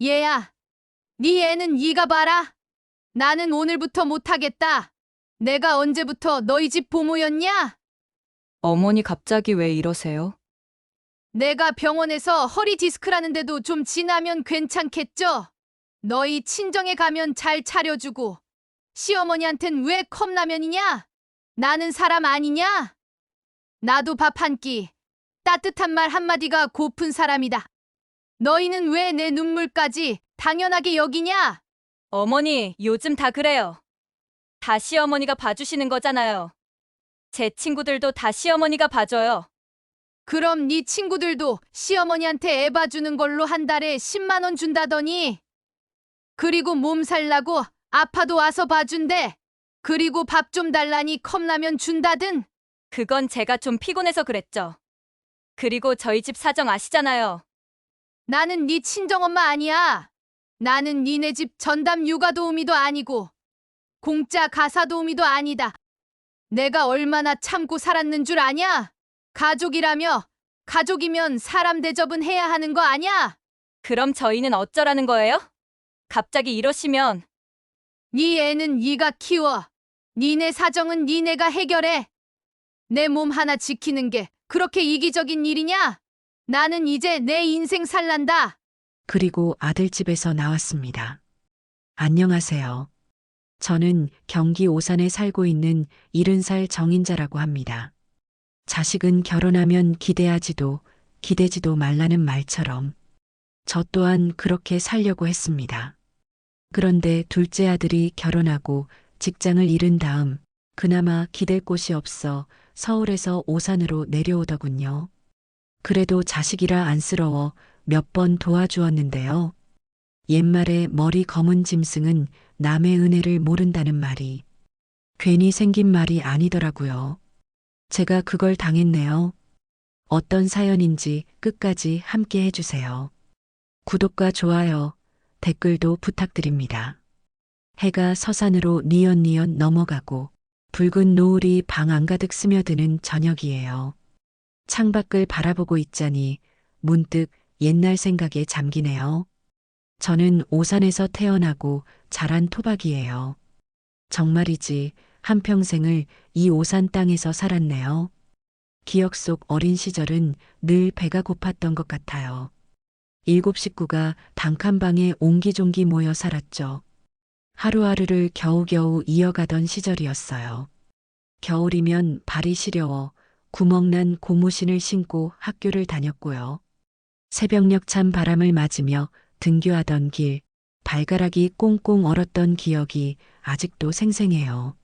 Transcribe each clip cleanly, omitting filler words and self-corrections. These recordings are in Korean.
얘야, 네 애는 이가 봐라. 나는 오늘부터 못하겠다. 내가 언제부터 너희 집 보모였냐? 어머니 갑자기 왜 이러세요? 내가 병원에서 허리 디스크라는데도 좀 지나면 괜찮겠죠? 너희 친정에 가면 잘 차려주고 시어머니한텐 왜 컵라면이냐? 나는 사람 아니냐? 나도 밥 한 끼, 따뜻한 말 한마디가 고픈 사람이다. 너희는 왜 내 눈물까지 당연하게 여기냐? 어머니, 요즘 다 그래요. 다 시어머니가 봐주시는 거잖아요. 제 친구들도 다 시어머니가 봐줘요. 그럼 네 친구들도 시어머니한테 애 봐주는 걸로 한 달에 10만 원 준다더니 그리고 몸 살라고 아파도 와서 봐준대. 그리고 밥 좀 달라니 컵라면 준다든. 그건 제가 좀 피곤해서 그랬죠. 그리고 저희 집 사정 아시잖아요. 나는 네 친정엄마 아니야. 나는 니네 집 전담 육아 도우미도 아니고 공짜 가사 도우미도 아니다. 내가 얼마나 참고 살았는 줄 아냐? 가족이라며 가족이면 사람 대접은 해야 하는 거 아냐? 그럼 저희는 어쩌라는 거예요? 갑자기 이러시면 네 애는 네가 키워. 니네 사정은 니네가 해결해. 내 몸 하나 지키는 게 그렇게 이기적인 일이냐? 나는 이제 내 인생 살란다. 그리고 아들 집에서 나왔습니다. 안녕하세요. 저는 경기 오산에 살고 있는 70살 정인자라고 합니다. 자식은 결혼하면 기대하지도 기대지도 말라는 말처럼 저 또한 그렇게 살려고 했습니다. 그런데 둘째 아들이 결혼하고 직장을 잃은 다음 그나마 기댈 곳이 없어 서울에서 오산으로 내려오더군요. 그래도 자식이라 안쓰러워 몇 번 도와주었는데요. 옛말에 머리 검은 짐승은 남의 은혜를 모른다는 말이 괜히 생긴 말이 아니더라고요. 제가 그걸 당했네요. 어떤 사연인지 끝까지 함께 해주세요. 구독과 좋아요, 댓글도 부탁드립니다. 해가 서산으로 니엇니엇 넘어가고 붉은 노을이 방 안가득 스며드는 저녁이에요. 창밖을 바라보고 있자니 문득 옛날 생각에 잠기네요. 저는 오산에서 태어나고 자란 토박이에요. 정말이지 한평생을 이 오산 땅에서 살았네요. 기억 속 어린 시절은 늘 배가 고팠던 것 같아요. 7식구가 단칸방에 옹기종기 모여 살았죠. 하루하루를 겨우겨우 이어가던 시절이었어요. 겨울이면 발이 시려워 구멍난 고무신을 신고 학교를 다녔고요. 새벽녘 찬 바람을 맞으며 등교하던 길, 발가락이 꽁꽁 얼었던 기억이 아직도 생생해요.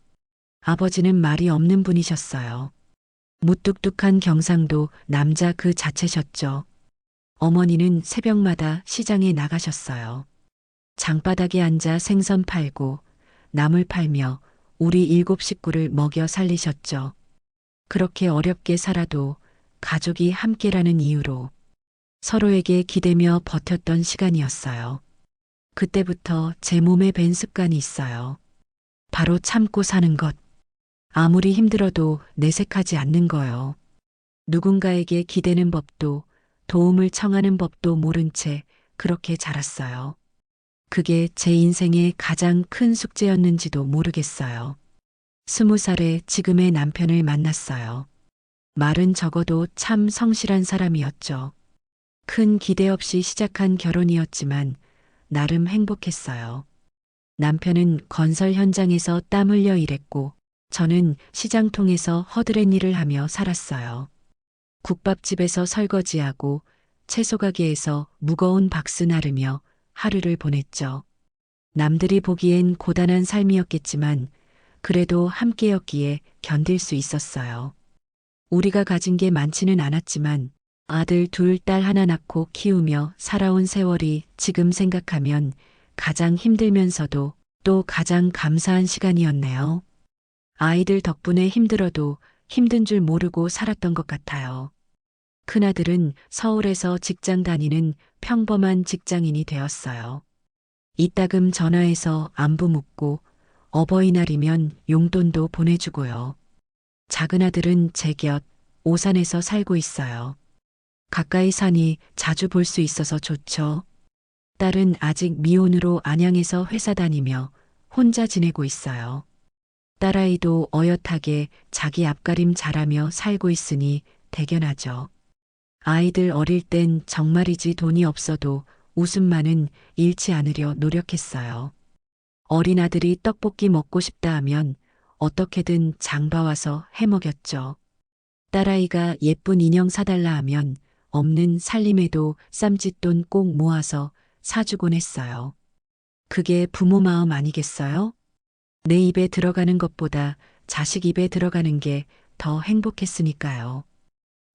아버지는 말이 없는 분이셨어요. 무뚝뚝한 경상도 남자 그 자체셨죠. 어머니는 새벽마다 시장에 나가셨어요. 장바닥에 앉아 생선 팔고 나물 팔며 우리 7식구를 먹여 살리셨죠. 그렇게 어렵게 살아도 가족이 함께라는 이유로 서로에게 기대며 버텼던 시간이었어요. 그때부터 제 몸에 밴 습관이 있어요. 바로 참고 사는 것. 아무리 힘들어도 내색하지 않는 거요. 누군가에게 기대는 법도 도움을 청하는 법도 모른 채 그렇게 자랐어요. 그게 제 인생의 가장 큰 숙제였는지도 모르겠어요. 20살에 지금의 남편을 만났어요. 말은 적어도 참 성실한 사람이었죠. 큰 기대 없이 시작한 결혼이었지만 나름 행복했어요. 남편은 건설 현장에서 땀 흘려 일했고 저는 시장통에서 허드렛 일을 하며 살았어요. 국밥집에서 설거지하고 채소 가게에서 무거운 박스 나르며 하루를 보냈죠. 남들이 보기엔 고단한 삶이었겠지만 그래도 함께였기에 견딜 수 있었어요. 우리가 가진 게 많지는 않았지만 아들 둘, 딸 하나 낳고 키우며 살아온 세월이 지금 생각하면 가장 힘들면서도 또 가장 감사한 시간이었네요. 아이들 덕분에 힘들어도 힘든 줄 모르고 살았던 것 같아요. 큰아들은 서울에서 직장 다니는 평범한 직장인이 되었어요. 이따금 전화해서 안부 묻고 어버이날이면 용돈도 보내주고요. 작은아들은 제 곁 오산에서 살고 있어요. 가까이 사니 자주 볼 수 있어서 좋죠. 딸은 아직 미혼으로 안양에서 회사 다니며 혼자 지내고 있어요. 딸아이도 어엿하게 자기 앞가림 잘하며 살고 있으니 대견하죠. 아이들 어릴 땐 정말이지 돈이 없어도 웃음만은 잃지 않으려 노력했어요. 어린 아들이 떡볶이 먹고 싶다 하면 어떻게든 장봐와서 해먹였죠. 딸아이가 예쁜 인형 사달라 하면 없는 살림에도 쌈짓돈 꼭 모아서 사주곤 했어요. 그게 부모 마음 아니겠어요? 내 입에 들어가는 것보다 자식 입에 들어가는 게 더 행복했으니까요.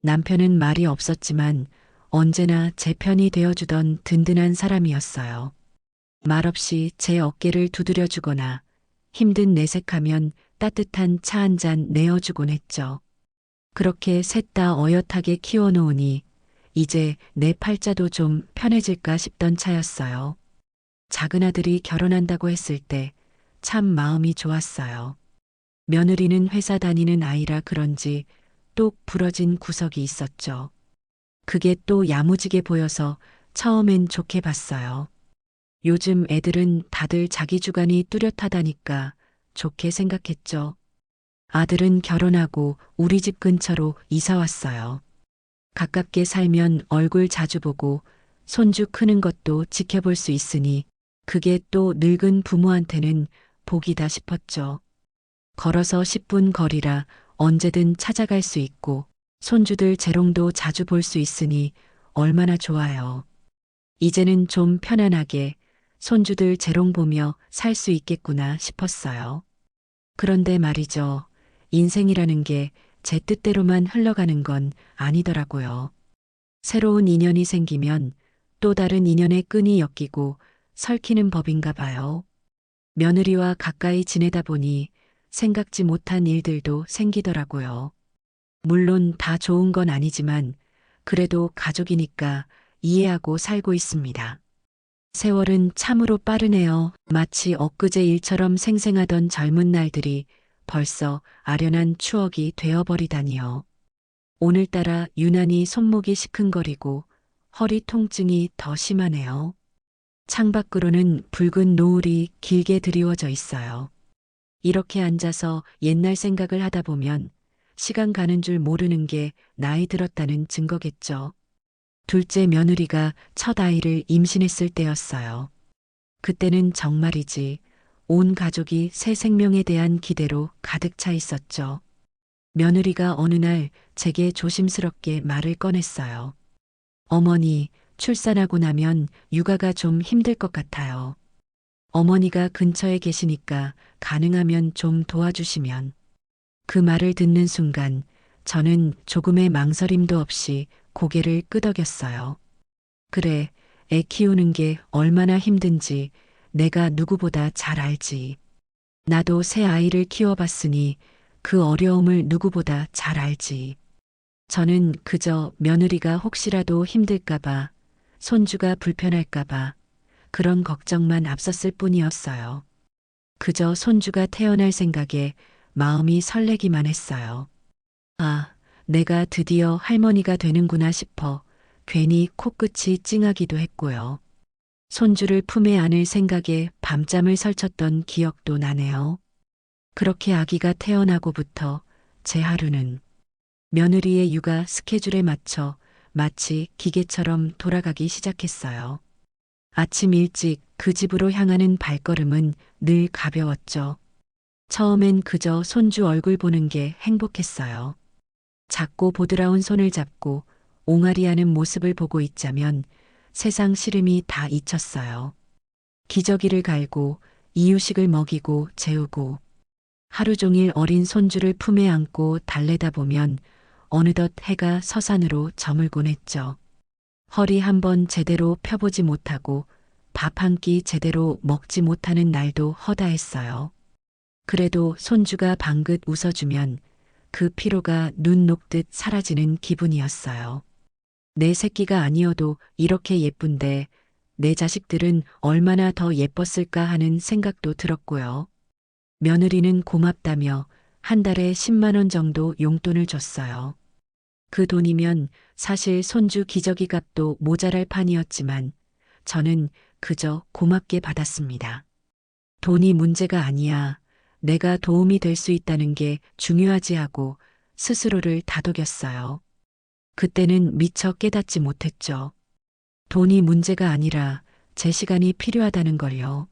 남편은 말이 없었지만 언제나 제 편이 되어주던 든든한 사람이었어요. 말없이 제 어깨를 두드려주거나 힘든 내색하면 따뜻한 차 한 잔 내어주곤 했죠. 그렇게 셋 다 어엿하게 키워놓으니 이제 내 팔자도 좀 편해질까 싶던 차였어요. 작은 아들이 결혼한다고 했을 때 참 마음이 좋았어요. 며느리는 회사 다니는 아이라 그런지 똑 부러진 구석이 있었죠. 그게 또 야무지게 보여서 처음엔 좋게 봤어요. 요즘 애들은 다들 자기 주관이 뚜렷하다니까 좋게 생각했죠. 아들은 결혼하고 우리 집 근처로 이사 왔어요. 가깝게 살면 얼굴 자주 보고 손주 크는 것도 지켜볼 수 있으니 그게 또 늙은 부모한테는 복이다 싶었죠. 걸어서 10분 거리라 언제든 찾아갈 수 있고 손주들 재롱도 자주 볼 수 있으니 얼마나 좋아요. 이제는 좀 편안하게 손주들 재롱 보며 살 수 있겠구나 싶었어요. 그런데 말이죠. 인생이라는 게 제 뜻대로만 흘러가는 건 아니더라고요. 새로운 인연이 생기면 또 다른 인연의 끈이 엮이고 설키는 법인가 봐요. 며느리와 가까이 지내다 보니 생각지 못한 일들도 생기더라고요. 물론 다 좋은 건 아니지만 그래도 가족이니까 이해하고 살고 있습니다. 세월은 참으로 빠르네요. 마치 엊그제 일처럼 생생하던 젊은 날들이 벌써 아련한 추억이 되어버리다니요. 오늘따라 유난히 손목이 시큰거리고 허리 통증이 더 심하네요. 창밖으로는 붉은 노을이 길게 드리워져 있어요. 이렇게 앉아서 옛날 생각을 하다 보면 시간 가는 줄 모르는 게 나이 들었다는 증거겠죠. 둘째 며느리가 첫 아이를 임신했을 때였어요. 그때는 정말이지 온 가족이 새 생명에 대한 기대로 가득 차 있었죠. 며느리가 어느 날 제게 조심스럽게 말을 꺼냈어요. 어머니, 출산하고 나면 육아가 좀 힘들 것 같아요. 어머니가 근처에 계시니까 가능하면 좀 도와주시면. 그 말을 듣는 순간 저는 조금의 망설임도 없이 고개를 끄덕였어요. 그래, 애 키우는 게 얼마나 힘든지 내가 누구보다 잘 알지. 나도 새 아이를 키워봤으니 그 어려움을 누구보다 잘 알지. 저는 그저 며느리가 혹시라도 힘들까봐, 손주가 불편할까봐 그런 걱정만 앞섰을 뿐이었어요. 그저 손주가 태어날 생각에 마음이 설레기만 했어요. 아, 내가 드디어 할머니가 되는구나 싶어 괜히 코끝이 찡하기도 했고요. 손주를 품에 안을 생각에 밤잠을 설쳤던 기억도 나네요. 그렇게 아기가 태어나고부터 제 하루는 며느리의 육아 스케줄에 맞춰 마치 기계처럼 돌아가기 시작했어요. 아침 일찍 그 집으로 향하는 발걸음은 늘 가벼웠죠. 처음엔 그저 손주 얼굴 보는 게 행복했어요. 작고 보드라운 손을 잡고 옹알이하는 모습을 보고 있자면 세상 시름이 다 잊혔어요. 기저귀를 갈고 이유식을 먹이고 재우고 하루 종일 어린 손주를 품에 안고 달래다 보면 어느덧 해가 서산으로 저물곤 했죠. 허리 한번 제대로 펴보지 못하고 밥 한 끼 제대로 먹지 못하는 날도 허다했어요. 그래도 손주가 방긋 웃어주면 그 피로가 눈 녹듯 사라지는 기분이었어요. 내 새끼가 아니어도 이렇게 예쁜데 내 자식들은 얼마나 더 예뻤을까 하는 생각도 들었고요. 며느리는 고맙다며 한 달에 10만 원 정도 용돈을 줬어요. 그 돈이면 사실 손주 기저귀 값도 모자랄 판이었지만 저는 그저 고맙게 받았습니다. 돈이 문제가 아니야. 내가 도움이 될 수 있다는 게 중요하지 하고 스스로를 다독였어요. 그때는 미처 깨닫지 못했죠. 돈이 문제가 아니라 제 시간이 필요하다는 걸요.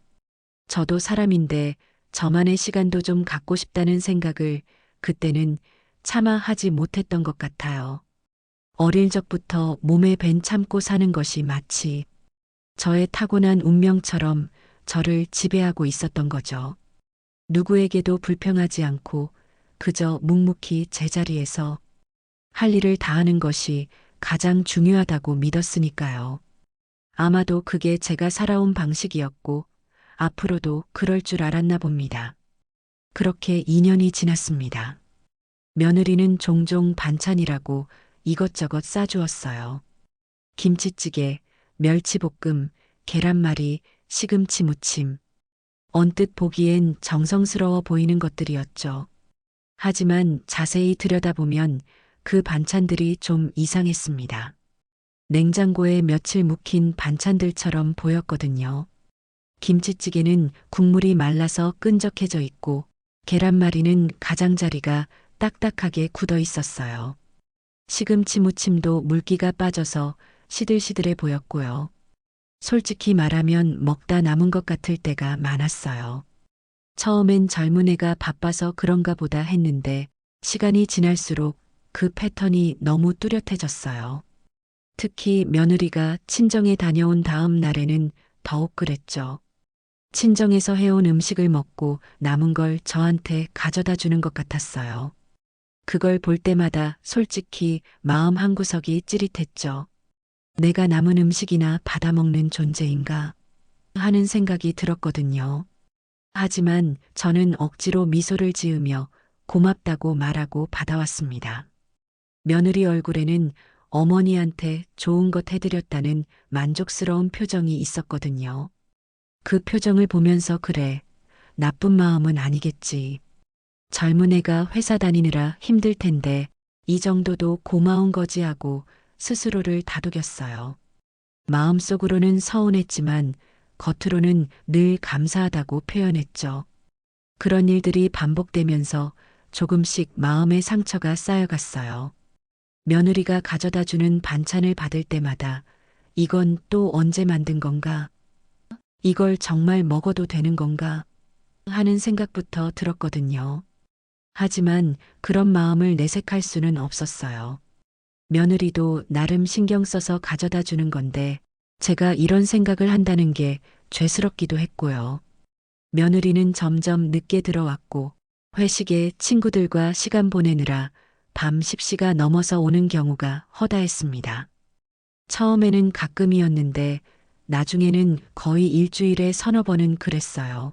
저도 사람인데 저만의 시간도 좀 갖고 싶다는 생각을 그때는 차마 하지 못했던 것 같아요. 어릴 적부터 몸에 밴 참고 사는 것이 마치 저의 타고난 운명처럼 저를 지배하고 있었던 거죠. 누구에게도 불평하지 않고 그저 묵묵히 제자리에서 할 일을 다하는 것이 가장 중요하다고 믿었으니까요. 아마도 그게 제가 살아온 방식이었고 앞으로도 그럴 줄 알았나 봅니다. 그렇게 2년이 지났습니다. 며느리는 종종 반찬이라고 이것저것 싸주었어요. 김치찌개, 멸치볶음, 계란말이, 시금치 무침. 언뜻 보기엔 정성스러워 보이는 것들이었죠. 하지만 자세히 들여다보면 그 반찬들이 좀 이상했습니다. 냉장고에 며칠 묵힌 반찬들처럼 보였거든요. 김치찌개는 국물이 말라서 끈적해져 있고 계란말이는 가장자리가 딱딱하게 굳어 있었어요. 시금치 무침도 물기가 빠져서 시들시들해 보였고요. 솔직히 말하면 먹다 남은 것 같을 때가 많았어요. 처음엔 젊은 애가 바빠서 그런가 보다 했는데 시간이 지날수록 그 패턴이 너무 뚜렷해졌어요. 특히 며느리가 친정에 다녀온 다음 날에는 더욱 그랬죠. 친정에서 해온 음식을 먹고 남은 걸 저한테 가져다 주는 것 같았어요. 그걸 볼 때마다 솔직히 마음 한구석이 찌릿했죠. 내가 남은 음식이나 받아먹는 존재인가 하는 생각이 들었거든요. 하지만 저는 억지로 미소를 지으며 고맙다고 말하고 받아왔습니다. 며느리 얼굴에는 어머니한테 좋은 것 해드렸다는 만족스러운 표정이 있었거든요. 그 표정을 보면서 그래, 나쁜 마음은 아니겠지. 젊은 애가 회사 다니느라 힘들 텐데 이 정도도 고마운 거지 하고 스스로를 다독였어요. 마음속으로는 서운했지만 겉으로는 늘 감사하다고 표현했죠. 그런 일들이 반복되면서 조금씩 마음의 상처가 쌓여갔어요. 며느리가 가져다 주는 반찬을 받을 때마다 이건 또 언제 만든 건가? 이걸 정말 먹어도 되는 건가? 하는 생각부터 들었거든요. 하지만 그런 마음을 내색할 수는 없었어요. 며느리도 나름 신경 써서 가져다 주는 건데 제가 이런 생각을 한다는 게 죄스럽기도 했고요. 며느리는 점점 늦게 들어왔고 회식에 친구들과 시간 보내느라 밤 10시가 넘어서 오는 경우가 허다했습니다. 처음에는 가끔이었는데 나중에는 거의 일주일에 서너 번은 그랬어요.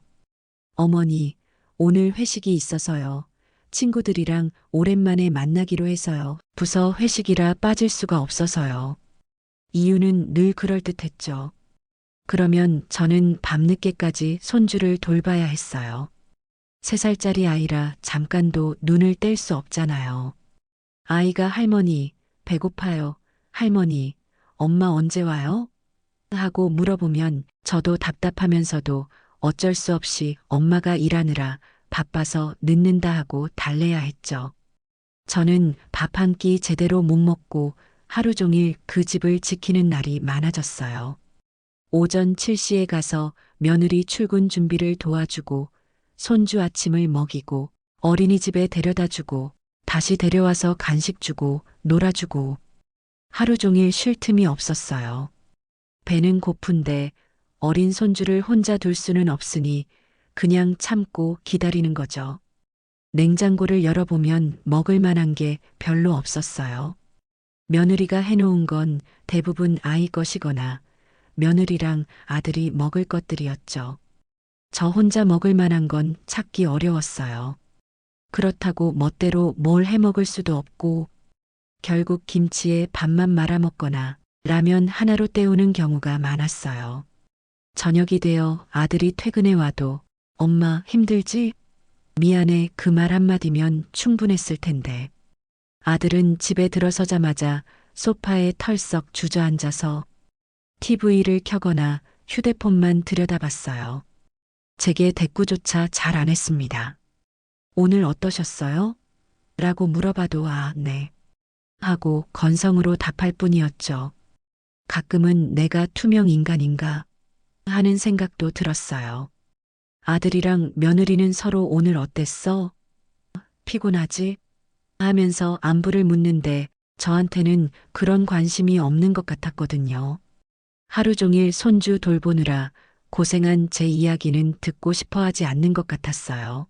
어머니, 오늘 회식이 있어서요. 친구들이랑 오랜만에 만나기로 해서요. 부서 회식이라 빠질 수가 없어서요. 이유는 늘 그럴듯했죠. 그러면 저는 밤늦게까지 손주를 돌봐야 했어요. 3살짜리 아이라 잠깐도 눈을 뗄 수 없잖아요. 아이가 할머니, 배고파요. 할머니, 엄마 언제 와요? 하고 물어보면 저도 답답하면서도 어쩔 수 없이 엄마가 일하느라 바빠서 늦는다 하고 달래야 했죠. 저는 밥 한 끼 제대로 못 먹고 하루 종일 그 집을 지키는 날이 많아졌어요. 오전 7시에 가서 며느리 출근 준비를 도와주고 손주 아침을 먹이고 어린이집에 데려다주고 다시 데려와서 간식 주고 놀아주고 하루 종일 쉴 틈이 없었어요. 배는 고픈데 어린 손주를 혼자 둘 수는 없으니 그냥 참고 기다리는 거죠. 냉장고를 열어보면 먹을 만한 게 별로 없었어요. 며느리가 해놓은 건 대부분 아이 것이거나 며느리랑 아들이 먹을 것들이었죠. 저 혼자 먹을 만한 건 찾기 어려웠어요. 그렇다고 멋대로 뭘 해먹을 수도 없고 결국 김치에 밥만 말아 먹거나 라면 하나로 때우는 경우가 많았어요. 저녁이 되어 아들이 퇴근해 와도 엄마 힘들지? 미안해 그 말 한마디면 충분했을 텐데. 아들은 집에 들어서자마자 소파에 털썩 주저앉아서 TV를 켜거나 휴대폰만 들여다봤어요. 제게 대꾸조차 잘 안 했습니다. 오늘 어떠셨어요? 라고 물어봐도 네. 하고 건성으로 답할 뿐이었죠. 가끔은 내가 투명 인간인가 하는 생각도 들었어요. 아들이랑 며느리는 서로 오늘 어땠어? 피곤하지? 하면서 안부를 묻는데 저한테는 그런 관심이 없는 것 같았거든요. 하루 종일 손주 돌보느라 고생한 제 이야기는 듣고 싶어 하지 않는 것 같았어요.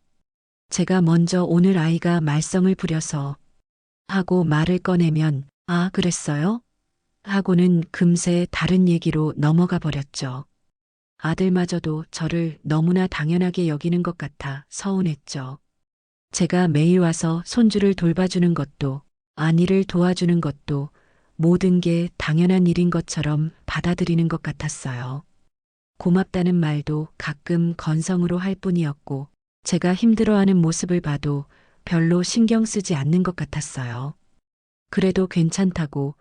제가 먼저 오늘 아이가 말썽을 부려서 하고 말을 꺼내면 그랬어요? 하고는 금세 다른 얘기로 넘어가 버렸죠. 아들마저도 저를 너무나 당연하게 여기는 것 같아 서운했죠. 제가 매일 와서 손주를 돌봐주는 것도 아니를 도와주는 것도 모든 게 당연한 일인 것처럼 받아들이는 것 같았어요. 고맙다는 말도 가끔 건성으로 할 뿐이었고 제가 힘들어하는 모습을 봐도 별로 신경 쓰지 않는 것 같았어요. 그래도 괜찮다고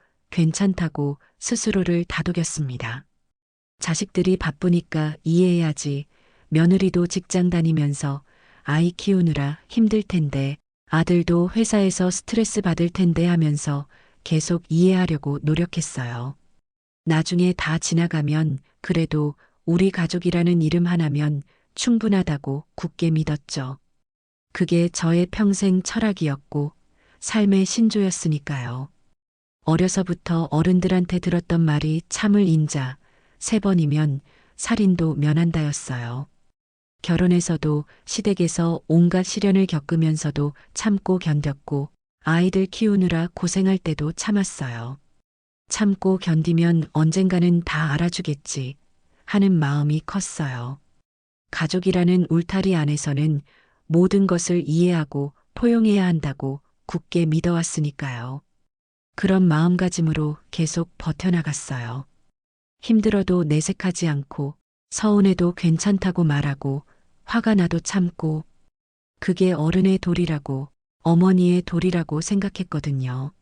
스스로를 다독였습니다. 자식들이 바쁘니까 이해해야지. 며느리도 직장 다니면서 아이 키우느라 힘들 텐데 아들도 회사에서 스트레스 받을 텐데 하면서 계속 이해하려고 노력했어요. 나중에 다 지나가면 그래도 우리 가족이라는 이름 하나면 충분하다고 굳게 믿었죠. 그게 저의 평생 철학이었고 삶의 신조였으니까요. 어려서부터 어른들한테 들었던 말이 참을 인자, 3번이면 살인도 면한다였어요. 결혼해서도 시댁에서 온갖 시련을 겪으면서도 참고 견뎠고 아이들 키우느라 고생할 때도 참았어요. 참고 견디면 언젠가는 다 알아주겠지 하는 마음이 컸어요. 가족이라는 울타리 안에서는 모든 것을 이해하고 포용해야 한다고 굳게 믿어왔으니까요. 그런 마음가짐으로 계속 버텨나갔어요. 힘들어도 내색하지 않고 서운해도 괜찮다고 말하고 화가 나도 참고 그게 어른의 도리라고 어머니의 도리라고 생각했거든요.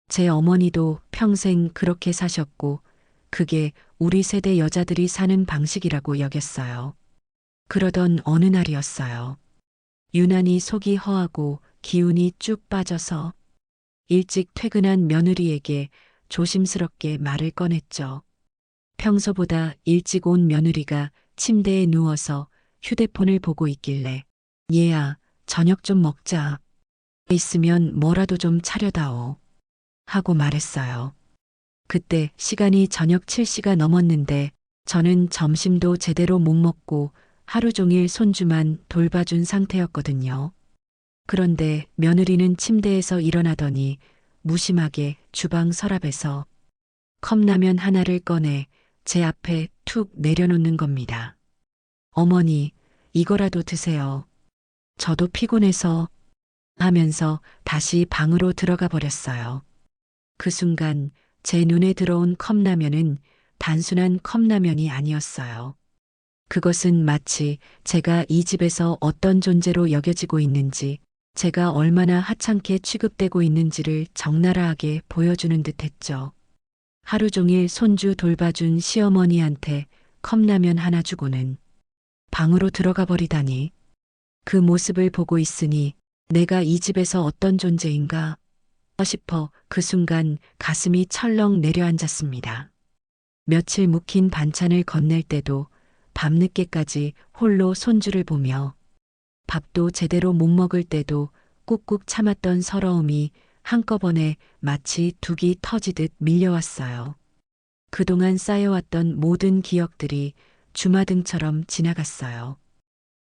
제 어머니도 평생 그렇게 사셨고 그게 우리 세대 여자들이 사는 방식이라고 여겼어요. 그러던 어느 날이었어요. 유난히 속이 허하고 기운이 쭉 빠져서 일찍 퇴근한 며느리에게 조심스럽게 말을 꺼냈죠. 평소보다 일찍 온 며느리가 침대에 누워서 휴대폰을 보고 있길래 얘야, 저녁 좀 먹자. 있으면 뭐라도 좀 차려다오. 하고 말했어요. 그때 시간이 저녁 7시가 넘었는데 저는 점심도 제대로 못 먹고 하루 종일 손주만 돌봐준 상태였거든요. 그런데 며느리는 침대에서 일어나더니 무심하게 주방 서랍에서 컵라면 하나를 꺼내 제 앞에 툭 내려놓는 겁니다. 어머니, 이거라도 드세요. 저도 피곤해서 하면서 다시 방으로 들어가 버렸어요. 그 순간 제 눈에 들어온 컵라면은 단순한 컵라면이 아니었어요. 그것은 마치 제가 이 집에서 어떤 존재로 여겨지고 있는지, 제가 얼마나 하찮게 취급되고 있는지를 적나라하게 보여주는 듯했죠. 하루 종일 손주 돌봐준 시어머니한테 컵라면 하나 주고는 방으로 들어가 버리다니. 그 모습을 보고 있으니 내가 이 집에서 어떤 존재인가 싶어 그 순간 가슴이 철렁 내려앉았습니다. 며칠 묵힌 반찬을 건넬 때도 밤늦게까지 홀로 손주를 보며 밥도 제대로 못 먹을 때도 꾹꾹 참았던 서러움이 한꺼번에 마치 둑이 터지듯 밀려왔어요. 그동안 쌓여왔던 모든 기억들이 주마등처럼 지나갔어요.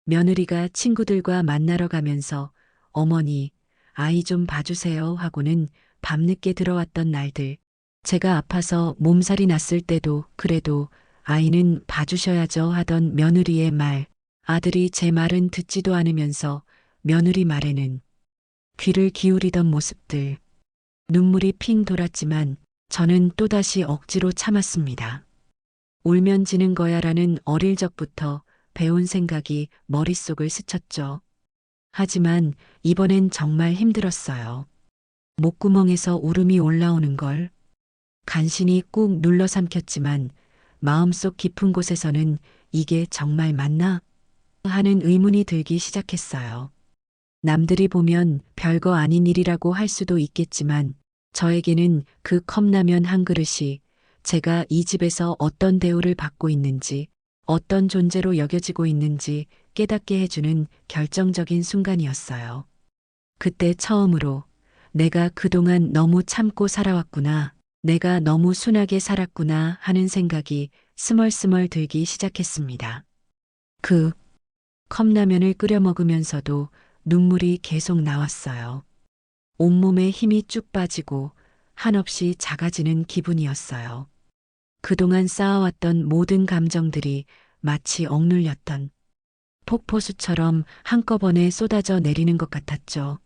며느리가 친구들과 만나러 가면서 어머니, 아이 좀 봐주세요 하고는 밤늦게 들어왔던 날들, 제가 아파서 몸살이 났을 때도 그래도 아이는 봐주셔야죠 하던 며느리의 말, 아들이 제 말은 듣지도 않으면서 며느리 말에는 귀를 기울이던 모습들, 눈물이 핑 돌았지만 저는 또다시 억지로 참았습니다. 울면 지는 거야라는 어릴 적부터 배운 생각이 머릿속을 스쳤죠. 하지만 이번엔 정말 힘들었어요. 목구멍에서 울음이 올라오는 걸 간신히 꾹 눌러 삼켰지만 마음속 깊은 곳에서는 이게 정말 맞나? 하는 의문이 들기 시작했어요. 남들이 보면 별거 아닌 일이라고 할 수도 있겠지만 저에게는 그 컵라면 한 그릇이 제가 이 집에서 어떤 대우를 받고 있는지, 어떤 존재로 여겨지고 있는지 깨닫게 해주는 결정적인 순간이었어요. 그때 처음으로 내가 그동안 너무 참고 살아왔구나, 내가 너무 순하게 살았구나 하는 생각이 스멀스멀 들기 시작했습니다. 그 컵라면을 끓여 먹으면서도 눈물이 계속 나왔어요. 온몸에 힘이 쭉 빠지고 한없이 작아지는 기분이었어요. 그동안 쌓아왔던 모든 감정들이 마치 억눌렸던 폭포수처럼 한꺼번에 쏟아져 내리는 것 같았죠.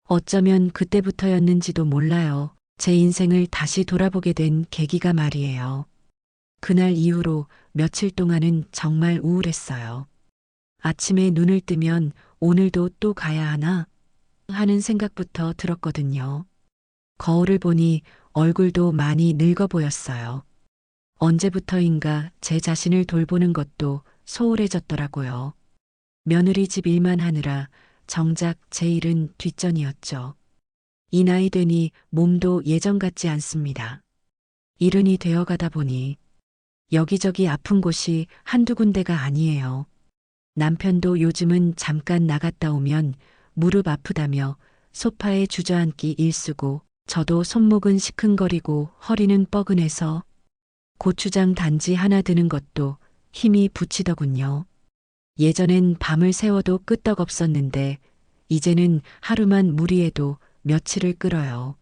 어쩌면 그때부터였는지도 몰라요. 제 인생을 다시 돌아보게 된 계기가 말이에요. 그날 이후로 며칠 동안은 정말 우울했어요. 아침에 눈을 뜨면 오늘도 또 가야 하나 하는 생각부터 들었거든요. 거울을 보니 얼굴도 많이 늙어 보였어요. 언제부터인가 제 자신을 돌보는 것도 소홀해졌더라고요. 며느리 집 일만 하느라 정작 제 일은 뒷전이었죠. 이 나이 되니 몸도 예전 같지 않습니다. 이른이 되어가다 보니 여기저기 아픈 곳이 한두 군데가 아니에요. 남편도 요즘은 잠깐 나갔다 오면 무릎 아프다며 소파에 주저앉기 일쑤고 저도 손목은 시큰거리고 허리는 뻐근해서 고추장 단지 하나 드는 것도 힘이 부치더군요. 예전엔 밤을 새워도 끄떡없었는데 이제는 하루만 무리해도 며칠을 끌어요.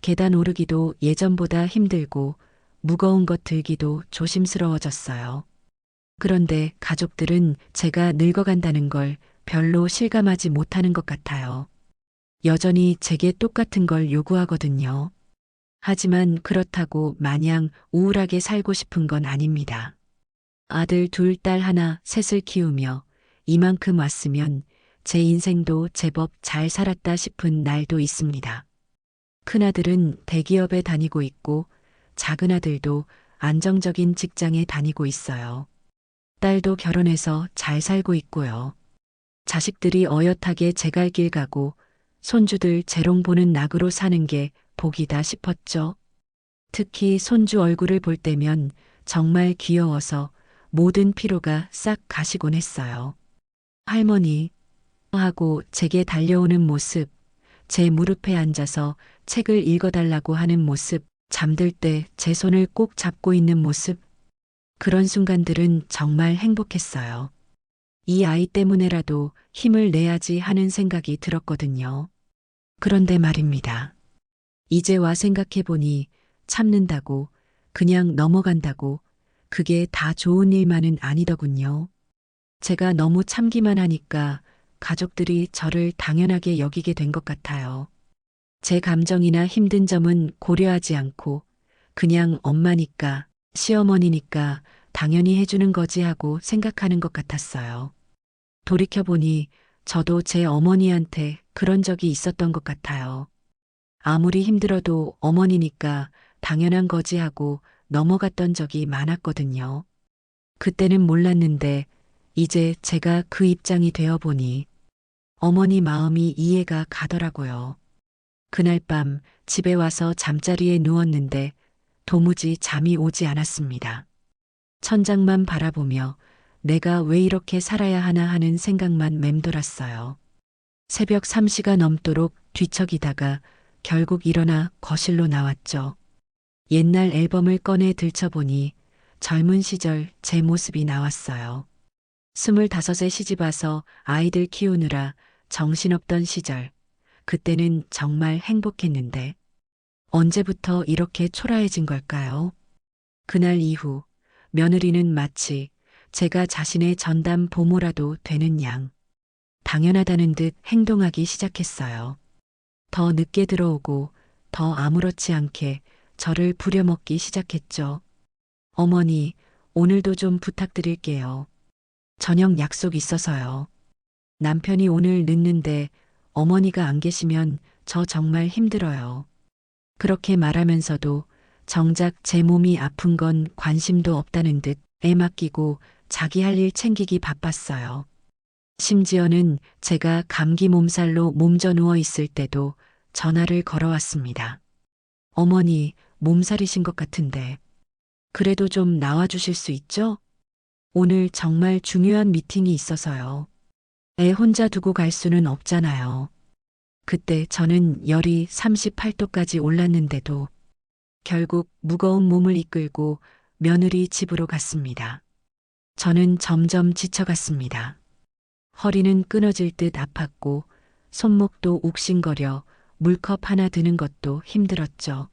계단 오르기도 예전보다 힘들고 무거운 것 들기도 조심스러워졌어요. 그런데 가족들은 제가 늙어간다는 걸 별로 실감하지 못하는 것 같아요. 여전히 제게 똑같은 걸 요구하거든요. 하지만 그렇다고 마냥 우울하게 살고 싶은 건 아닙니다. 아들 둘, 딸 하나, 셋을 키우며 이만큼 왔으면 제 인생도 제법 잘 살았다 싶은 날도 있습니다. 큰아들은 대기업에 다니고 있고 작은아들도 안정적인 직장에 다니고 있어요. 딸도 결혼해서 잘 살고 있고요. 자식들이 어엿하게 제 갈 길 가고 손주들 재롱 보는 낙으로 사는 게 복이다 싶었죠. 특히 손주 얼굴을 볼 때면 정말 귀여워서 모든 피로가 싹 가시곤 했어요. 할머니 하고 제게 달려오는 모습, 제 무릎에 앉아서 책을 읽어달라고 하는 모습, 잠들 때 제 손을 꼭 잡고 있는 모습, 그런 순간들은 정말 행복했어요. 이 아이 때문에라도 힘을 내야지 하는 생각이 들었거든요. 그런데 말입니다. 이제 와 생각해보니 참는다고, 그냥 넘어간다고, 그게 다 좋은 일만은 아니더군요. 제가 너무 참기만 하니까 가족들이 저를 당연하게 여기게 된 것 같아요. 제 감정이나 힘든 점은 고려하지 않고 그냥 엄마니까, 시어머니니까 당연히 해주는 거지 하고 생각하는 것 같았어요. 돌이켜보니 저도 제 어머니한테 그런 적이 있었던 것 같아요. 아무리 힘들어도 어머니니까 당연한 거지 하고 넘어갔던 적이 많았거든요. 그때는 몰랐는데 이제 제가 그 입장이 되어보니 어머니 마음이 이해가 가더라고요. 그날 밤 집에 와서 잠자리에 누웠는데 도무지 잠이 오지 않았습니다. 천장만 바라보며 내가 왜 이렇게 살아야 하나 하는 생각만 맴돌았어요. 새벽 3시가 넘도록 뒤척이다가 결국 일어나 거실로 나왔죠. 옛날 앨범을 꺼내 들춰보니 젊은 시절 제 모습이 나왔어요. 25에 시집와서 아이들 키우느라 정신없던 시절, 그때는 정말 행복했는데 언제부터 이렇게 초라해진 걸까요? 그날 이후 며느리는 마치 제가 자신의 전담 보모라도 되는 양, 당연하다는 듯 행동하기 시작했어요. 더 늦게 들어오고 더 아무렇지 않게 저를 부려먹기 시작했죠. 어머니, 오늘도 좀 부탁드릴게요. 저녁 약속 있어서요. 남편이 오늘 늦는데 어머니가 안 계시면 저 정말 힘들어요. 그렇게 말하면서도 정작 제 몸이 아픈 건 관심도 없다는 듯 애 맡기고 자기 할 일 챙기기 바빴어요. 심지어는 제가 감기 몸살로 몸져 누워 있을 때도 전화를 걸어왔습니다. 어머니, 몸살이신 것 같은데. 그래도 좀 나와주실 수 있죠? 오늘 정말 중요한 미팅이 있어서요. 애 혼자 두고 갈 수는 없잖아요. 그때 저는 열이 38도까지 올랐는데도 결국 무거운 몸을 이끌고 며느리 집으로 갔습니다. 저는 점점 지쳐갔습니다. 허리는 끊어질 듯 아팠고 손목도 욱신거려 물컵 하나 드는 것도 힘들었죠.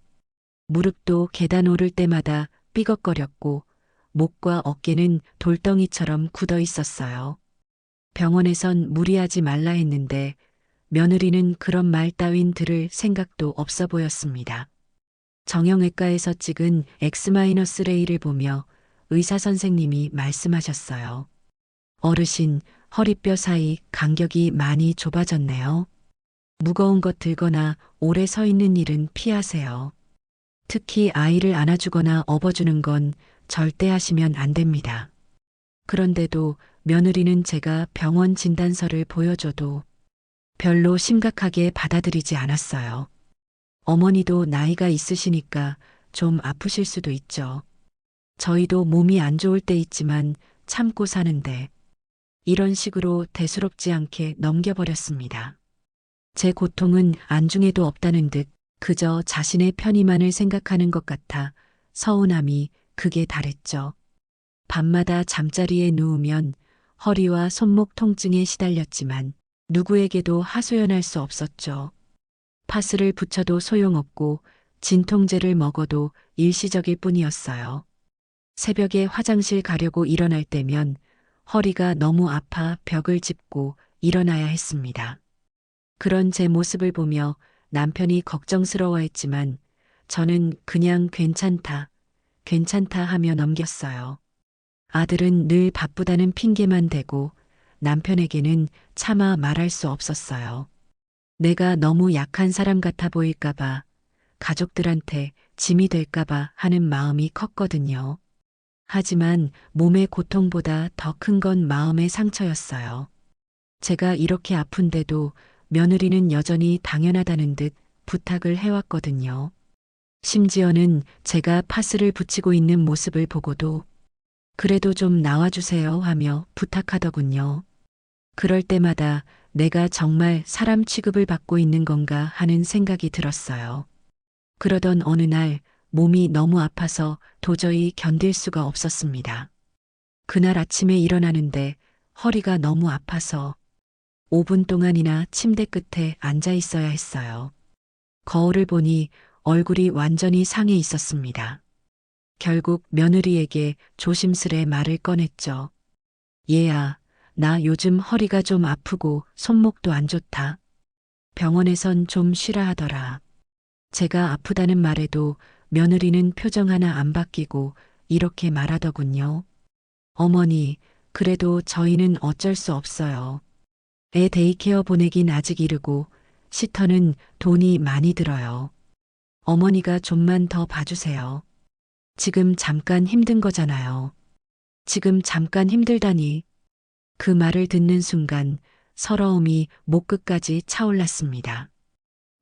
무릎도 계단 오를 때마다 삐걱거렸고 목과 어깨는 돌덩이처럼 굳어 있었어요. 병원에선 무리하지 말라 했는데 며느리는 그런 말 따윈 들을 생각도 없어 보였습니다. 정형외과에서 찍은 X-레이를 보며 의사 선생님이 말씀하셨어요. 어르신, 허리뼈 사이 간격이 많이 좁아졌네요. 무거운 것 들거나 오래 서 있는 일은 피하세요. 특히 아이를 안아주거나 업어주는 건 절대 하시면 안 됩니다. 그런데도 며느리는 제가 병원 진단서를 보여줘도 별로 심각하게 받아들이지 않았어요. 어머니도 나이가 있으시니까 좀 아프실 수도 있죠. 저희도 몸이 안 좋을 때 있지만 참고 사는데 이런 식으로 대수롭지 않게 넘겨버렸습니다. 제 고통은 안중에도 없다는 듯 그저 자신의 편의만을 생각하는 것 같아 서운함이 극에 달했죠. 밤마다 잠자리에 누우면 허리와 손목 통증에 시달렸지만 누구에게도 하소연할 수 없었죠. 파스를 붙여도 소용없고 진통제를 먹어도 일시적일 뿐이었어요. 새벽에 화장실 가려고 일어날 때면 허리가 너무 아파 벽을 짚고 일어나야 했습니다. 그런 제 모습을 보며 남편이 걱정스러워했지만 저는 그냥 괜찮다 하며 넘겼어요. 아들은 늘 바쁘다는 핑계만 대고 남편에게는 차마 말할 수 없었어요. 내가 너무 약한 사람 같아 보일까봐, 가족들한테 짐이 될까봐 하는 마음이 컸거든요. 하지만 몸의 고통보다 더 큰 건 마음의 상처였어요. 제가 이렇게 아픈데도 며느리는 여전히 당연하다는 듯 부탁을 해왔거든요. 심지어는 제가 파스를 붙이고 있는 모습을 보고도 그래도 좀 나와주세요 하며 부탁하더군요. 그럴 때마다 내가 정말 사람 취급을 받고 있는 건가 하는 생각이 들었어요. 그러던 어느 날 몸이 너무 아파서 도저히 견딜 수가 없었습니다. 그날 아침에 일어나는데 허리가 너무 아파서 5분 동안이나 침대 끝에 앉아 있어야 했어요. 거울을 보니 얼굴이 완전히 상해 있었습니다. 결국 며느리에게 조심스레 말을 꺼냈죠. 얘야, 나 요즘 허리가 좀 아프고 손목도 안 좋다. 병원에선 좀 쉬라 하더라. 제가 아프다는 말에도 며느리는 표정 하나 안 바뀌고 이렇게 말하더군요. 어머니, 그래도 저희는 어쩔 수 없어요. 애 데이케어 보내긴 아직 이르고 시터는 돈이 많이 들어요. 어머니가 좀만 더 봐주세요. 지금 잠깐 힘든 거잖아요. 지금 잠깐 힘들다니. 그 말을 듣는 순간 서러움이 목 끝까지 차올랐습니다.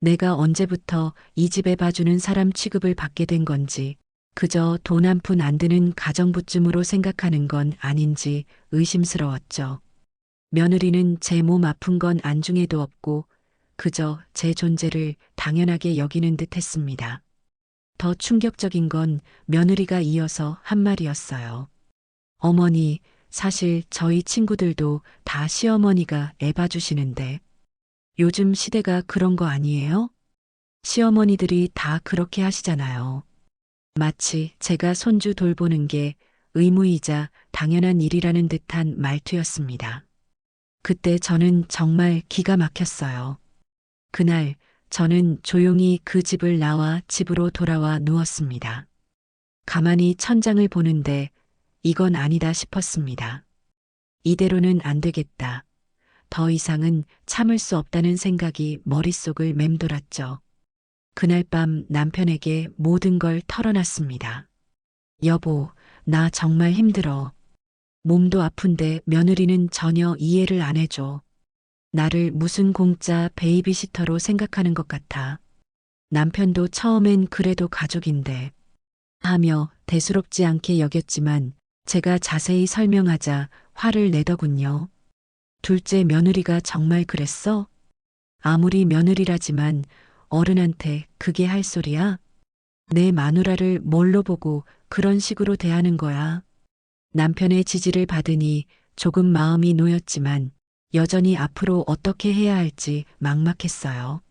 내가 언제부터 이 집에 봐주는 사람 취급을 받게 된 건지, 그저 돈 한 푼 안 드는 가정부쯤으로 생각하는 건 아닌지 의심스러웠죠. 며느리는 제 몸 아픈 건 안중에도 없고 그저 제 존재를 당연하게 여기는 듯 했습니다. 더 충격적인 건 며느리가 이어서 한 말이었어요. 어머니, 사실 저희 친구들도 다 시어머니가 애 봐주시는데 요즘 시대가 그런 거 아니에요? 시어머니들이 다 그렇게 하시잖아요. 마치 제가 손주 돌보는 게 의무이자 당연한 일이라는 듯한 말투였습니다. 그때 저는 정말 기가 막혔어요. 그날 저는 조용히 그 집을 나와 집으로 돌아와 누웠습니다. 가만히 천장을 보는데 이건 아니다 싶었습니다. 이대로는 안 되겠다. 더 이상은 참을 수 없다는 생각이 머릿속을 맴돌았죠. 그날 밤 남편에게 모든 걸 털어놨습니다. 여보, 나 정말 힘들어. 몸도 아픈데 며느리는 전혀 이해를 안 해줘. 나를 무슨 공짜 베이비시터로 생각하는 것 같아. 남편도 처음엔 그래도 가족인데 하며 대수롭지 않게 여겼지만 제가 자세히 설명하자 화를 내더군요. 둘째 며느리가 정말 그랬어? 아무리 며느리라지만 어른한테 그게 할 소리야? 내 마누라를 뭘로 보고 그런 식으로 대하는 거야. 남편의 지지를 받으니 조금 마음이 놓였지만 여전히 앞으로 어떻게 해야 할지 막막했어요.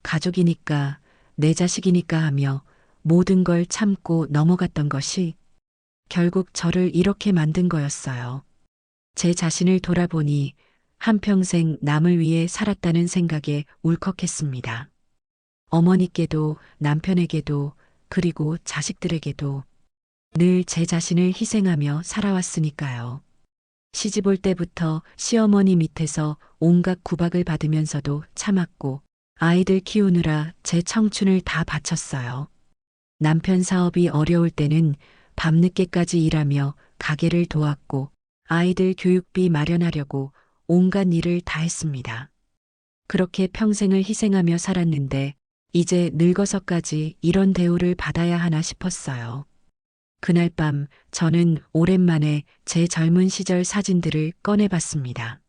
가족이니까, 내 자식이니까 하며 모든 걸 참고 넘어갔던 것이 결국 저를 이렇게 만든 거였어요. 제 자신을 돌아보니 한평생 남을 위해 살았다는 생각에 울컥했습니다. 어머니께도 남편에게도 그리고 자식들에게도 늘 제 자신을 희생하며 살아왔으니까요. 시집 올 때부터 시어머니 밑에서 온갖 구박을 받으면서도 참았고 아이들 키우느라 제 청춘을 다 바쳤어요. 남편 사업이 어려울 때는 밤늦게까지 일하며 가게를 도왔고 아이들 교육비 마련하려고 온갖 일을 다 했습니다. 그렇게 평생을 희생하며 살았는데 이제 늙어서까지 이런 대우를 받아야 하나 싶었어요. 그날 밤 저는 오랜만에 제 젊은 시절 사진들을 꺼내봤습니다.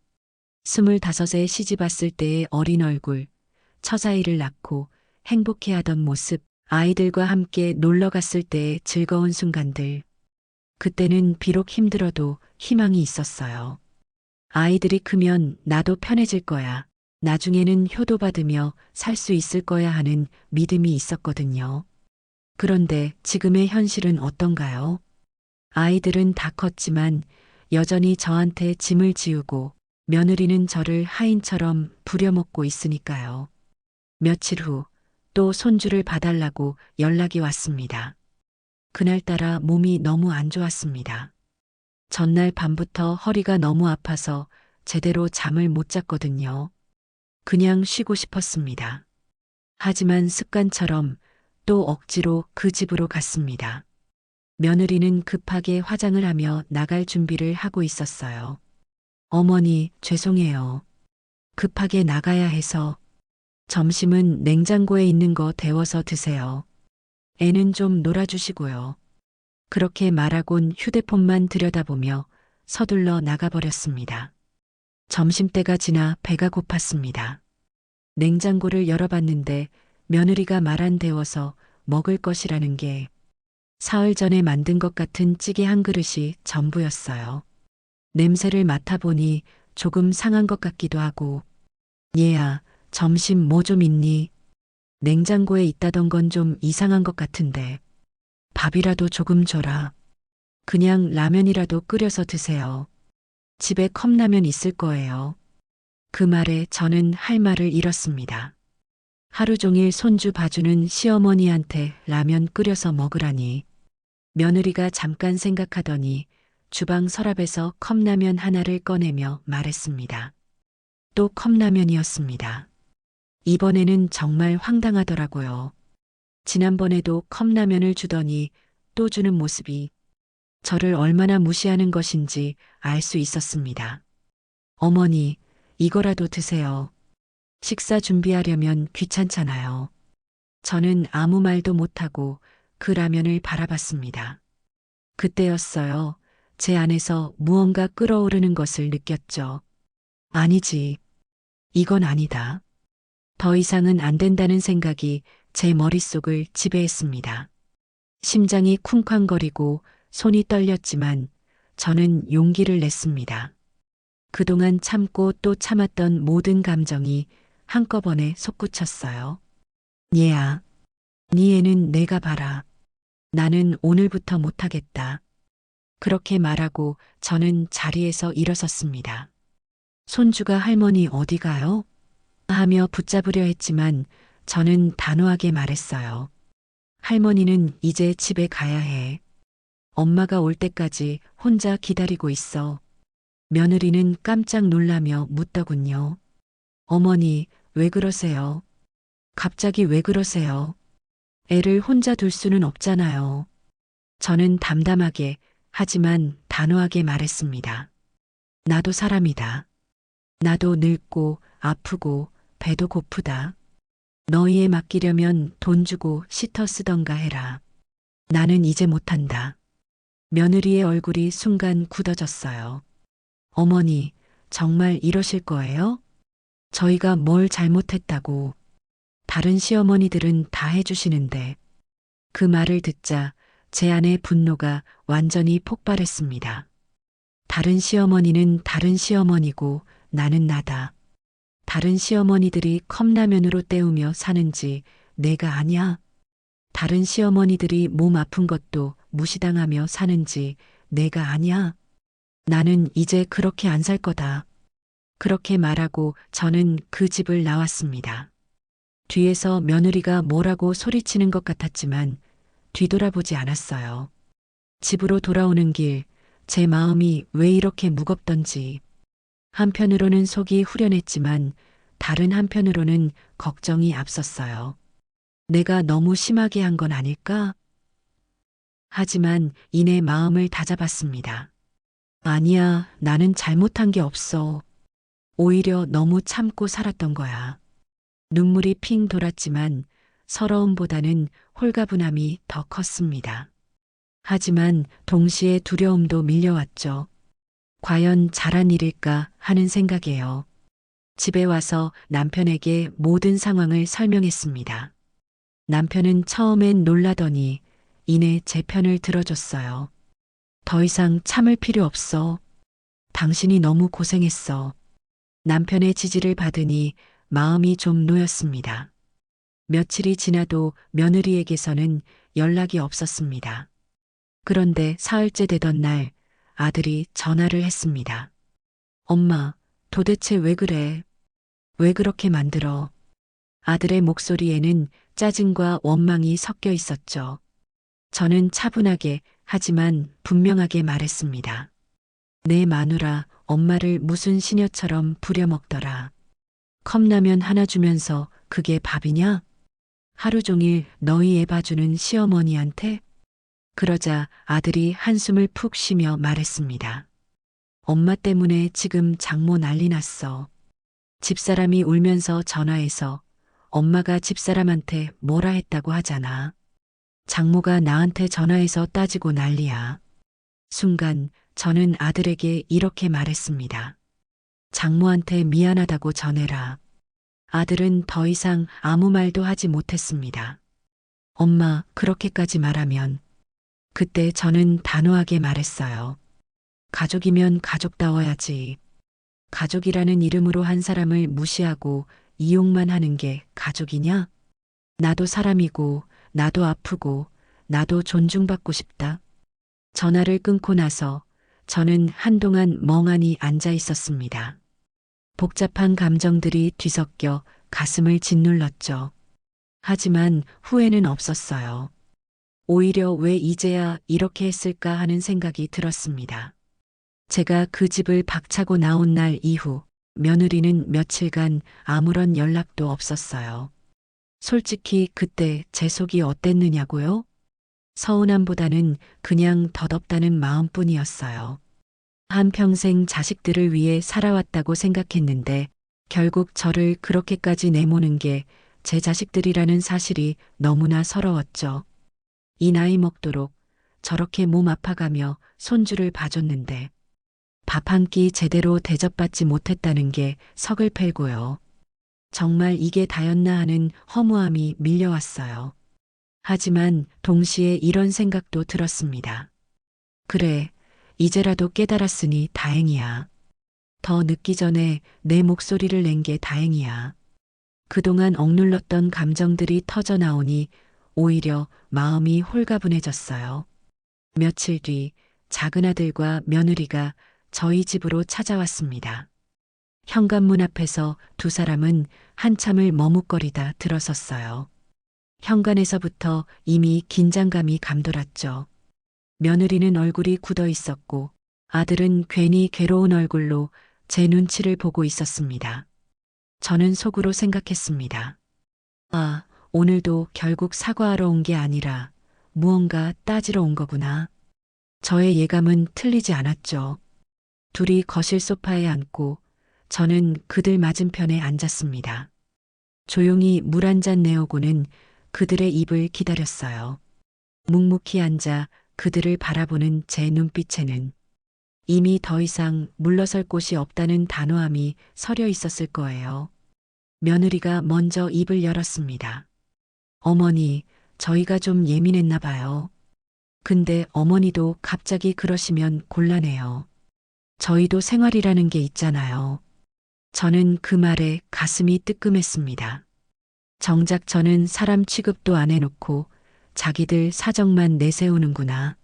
25에 시집 왔을 때의 어린 얼굴, 처자이를 낳고 행복해하던 모습, 아이들과 함께 놀러 갔을 때의 즐거운 순간들. 그때는 비록 힘들어도 희망이 있었어요. 아이들이 크면 나도 편해질 거야. 나중에는 효도받으며 살 수 있을 거야 하는 믿음이 있었거든요. 그런데 지금의 현실은 어떤가요? 아이들은 다 컸지만 여전히 저한테 짐을 지우고 며느리는 저를 하인처럼 부려먹고 있으니까요. 며칠 후 또 손주를 봐달라고 연락이 왔습니다. 그날따라 몸이 너무 안 좋았습니다. 전날 밤부터 허리가 너무 아파서 제대로 잠을 못 잤거든요. 그냥 쉬고 싶었습니다. 하지만 습관처럼 또 억지로 그 집으로 갔습니다. 며느리는 급하게 화장을 하며 나갈 준비를 하고 있었어요. 어머니, 죄송해요. 급하게 나가야 해서. 점심은 냉장고에 있는 거 데워서 드세요. 애는 좀 놀아주시고요. 그렇게 말하곤 휴대폰만 들여다보며 서둘러 나가버렸습니다. 점심때가 지나 배가 고팠습니다. 냉장고를 열어봤는데 며느리가 말 안 데워서 먹을 것이라는 게 사흘 전에 만든 것 같은 찌개 한 그릇이 전부였어요. 냄새를 맡아보니 조금 상한 것 같기도 하고, 얘야, 점심 뭐 좀 있니? 냉장고에 있다던 건 좀 이상한 것 같은데 밥이라도 조금 줘라. 그냥 라면이라도 끓여서 드세요. 집에 컵라면 있을 거예요. 그 말에 저는 할 말을 잃었습니다. 하루 종일 손주 봐주는 시어머니한테 라면 끓여서 먹으라니. 며느리가 잠깐 생각하더니 주방 서랍에서 컵라면 하나를 꺼내며 말했습니다. 또 컵라면이었습니다. 이번에는 정말 황당하더라고요. 지난번에도 컵라면을 주더니 또 주는 모습이 저를 얼마나 무시하는 것인지 알 수 있었습니다. 어머니, 이거라도 드세요. 식사 준비하려면 귀찮잖아요. 저는 아무 말도 못하고 그 라면을 바라봤습니다. 그때였어요. 제 안에서 무언가 끓어오르는 것을 느꼈죠. 아니지. 이건 아니다. 더 이상은 안 된다는 생각이 제 머릿속을 지배했습니다. 심장이 쿵쾅거리고 손이 떨렸지만 저는 용기를 냈습니다. 그동안 참고 또 참았던 모든 감정이 한꺼번에 솟구쳤어요. 얘야, 네 애는 내가 봐라. 나는 오늘부터 못하겠다. 그렇게 말하고 저는 자리에서 일어섰습니다. 손주가 할머니 어디 가요? 하며 붙잡으려 했지만 저는 단호하게 말했어요. 할머니는 이제 집에 가야 해. 엄마가 올 때까지 혼자 기다리고 있어. 며느리는 깜짝 놀라며 묻더군요. 어머니, 왜 그러세요? 갑자기 왜 그러세요? 애를 혼자 둘 수는 없잖아요. 저는 담담하게 하지만 단호하게 말했습니다. 나도 사람이다. 나도 늙고 아프고 배도 고프다. 너희에 맡기려면 돈 주고 시터 쓰던가 해라. 나는 이제 못한다. 며느리의 얼굴이 순간 굳어졌어요. 어머니, 정말 이러실 거예요? 저희가 뭘 잘못했다고. 다른 시어머니들은 다 해주시는데. 그 말을 듣자 제 안의 분노가 완전히 폭발했습니다. 다른 시어머니는 다른 시어머니고 나는 나다. 다른 시어머니들이 컵라면으로 때우며 사는지 내가 아냐? 다른 시어머니들이 몸 아픈 것도 무시당하며 사는지 내가 아냐? 나는 이제 그렇게 안 살 거다. 그렇게 말하고 저는 그 집을 나왔습니다. 뒤에서 며느리가 뭐라고 소리치는 것 같았지만 뒤돌아보지 않았어요. 집으로 돌아오는 길, 제 마음이 왜 이렇게 무겁던지. 한편으로는 속이 후련했지만 다른 한편으로는 걱정이 앞섰어요. 내가 너무 심하게 한 건 아닐까? 하지만 이내 마음을 다잡았습니다. 아니야, 나는 잘못한 게 없어. 오히려 너무 참고 살았던 거야. 눈물이 핑 돌았지만 서러움보다는 홀가분함이 더 컸습니다. 하지만 동시에 두려움도 밀려왔죠. 과연 잘한 일일까 하는 생각이에요. 집에 와서 남편에게 모든 상황을 설명했습니다. 남편은 처음엔 놀라더니 이내 제 편을 들어줬어요. 더 이상 참을 필요 없어. 당신이 너무 고생했어. 남편의 지지를 받으니 마음이 좀 놓였습니다. 며칠이 지나도 며느리에게서는 연락이 없었습니다. 그런데 사흘째 되던 날 아들이 전화를 했습니다. 엄마, 도대체 왜 그래? 왜 그렇게 만들어? 아들의 목소리에는 짜증과 원망이 섞여 있었죠. 저는 차분하게 하지만 분명하게 말했습니다. 내 마누라 엄마를 무슨 시녀처럼 부려먹더라. 컵라면 하나 주면서 그게 밥이냐? 하루 종일 너희 애 봐주는 시어머니한테? 그러자 아들이 한숨을 푹 쉬며 말했습니다. 엄마 때문에 지금 장모 난리 났어. 집사람이 울면서 전화해서 엄마가 집사람한테 뭐라 했다고 하잖아. 장모가 나한테 전화해서 따지고 난리야. 순간 저는 아들에게 이렇게 말했습니다. 장모한테 미안하다고 전해라. 아들은 더 이상 아무 말도 하지 못했습니다. 엄마, 그렇게까지 말하면. 그때 저는 단호하게 말했어요. 가족이면 가족다워야지. 가족이라는 이름으로 한 사람을 무시하고 이용만 하는 게 가족이냐? 나도 사람이고, 나도 아프고, 나도 존중받고 싶다. 전화를 끊고 나서 저는 한동안 멍하니 앉아 있었습니다. 복잡한 감정들이 뒤섞여 가슴을 짓눌렀죠. 하지만 후회는 없었어요. 오히려 왜 이제야 이렇게 했을까 하는 생각이 들었습니다. 제가 그 집을 박차고 나온 날 이후 며느리는 며칠간 아무런 연락도 없었어요. 솔직히 그때 제 속이 어땠느냐고요? 서운함보다는 그냥 덧없다는 마음뿐이었어요. 한평생 자식들을 위해 살아왔다고 생각했는데 결국 저를 그렇게까지 내모는 게 제 자식들이라는 사실이 너무나 서러웠죠. 이 나이 먹도록 저렇게 몸 아파가며 손주를 봐줬는데 밥 한 끼 제대로 대접받지 못했다는 게 서글팔고요. 정말 이게 다였나 하는 허무함이 밀려왔어요. 하지만 동시에 이런 생각도 들었습니다. 그래, 이제라도 깨달았으니 다행이야. 더 늦기 전에 내 목소리를 낸 게 다행이야. 그동안 억눌렀던 감정들이 터져 나오니 오히려 마음이 홀가분해졌어요. 며칠 뒤 작은 아들과 며느리가 저희 집으로 찾아왔습니다. 현관문 앞에서 두 사람은 한참을 머뭇거리다 들어섰어요. 현관에서부터 이미 긴장감이 감돌았죠. 며느리는 얼굴이 굳어 있었고 아들은 괜히 괴로운 얼굴로 제 눈치를 보고 있었습니다. 저는 속으로 생각했습니다. 아, 오늘도 결국 사과하러 온 게 아니라 무언가 따지러 온 거구나. 저의 예감은 틀리지 않았죠. 둘이 거실 소파에 앉고 저는 그들 맞은편에 앉았습니다. 조용히 물 한 잔 내오고는 그들의 입을 기다렸어요. 묵묵히 앉아 그들을 바라보는 제 눈빛에는 이미 더 이상 물러설 곳이 없다는 단호함이 서려 있었을 거예요. 며느리가 먼저 입을 열었습니다. 어머니, 저희가 좀 예민했나 봐요. 근데 어머니도 갑자기 그러시면 곤란해요. 저희도 생활이라는 게 있잖아요. 저는 그 말에 가슴이 뜨끔했습니다. 정작 저는 사람 취급도 안 해놓고 자기들 사정만 내세우는구나.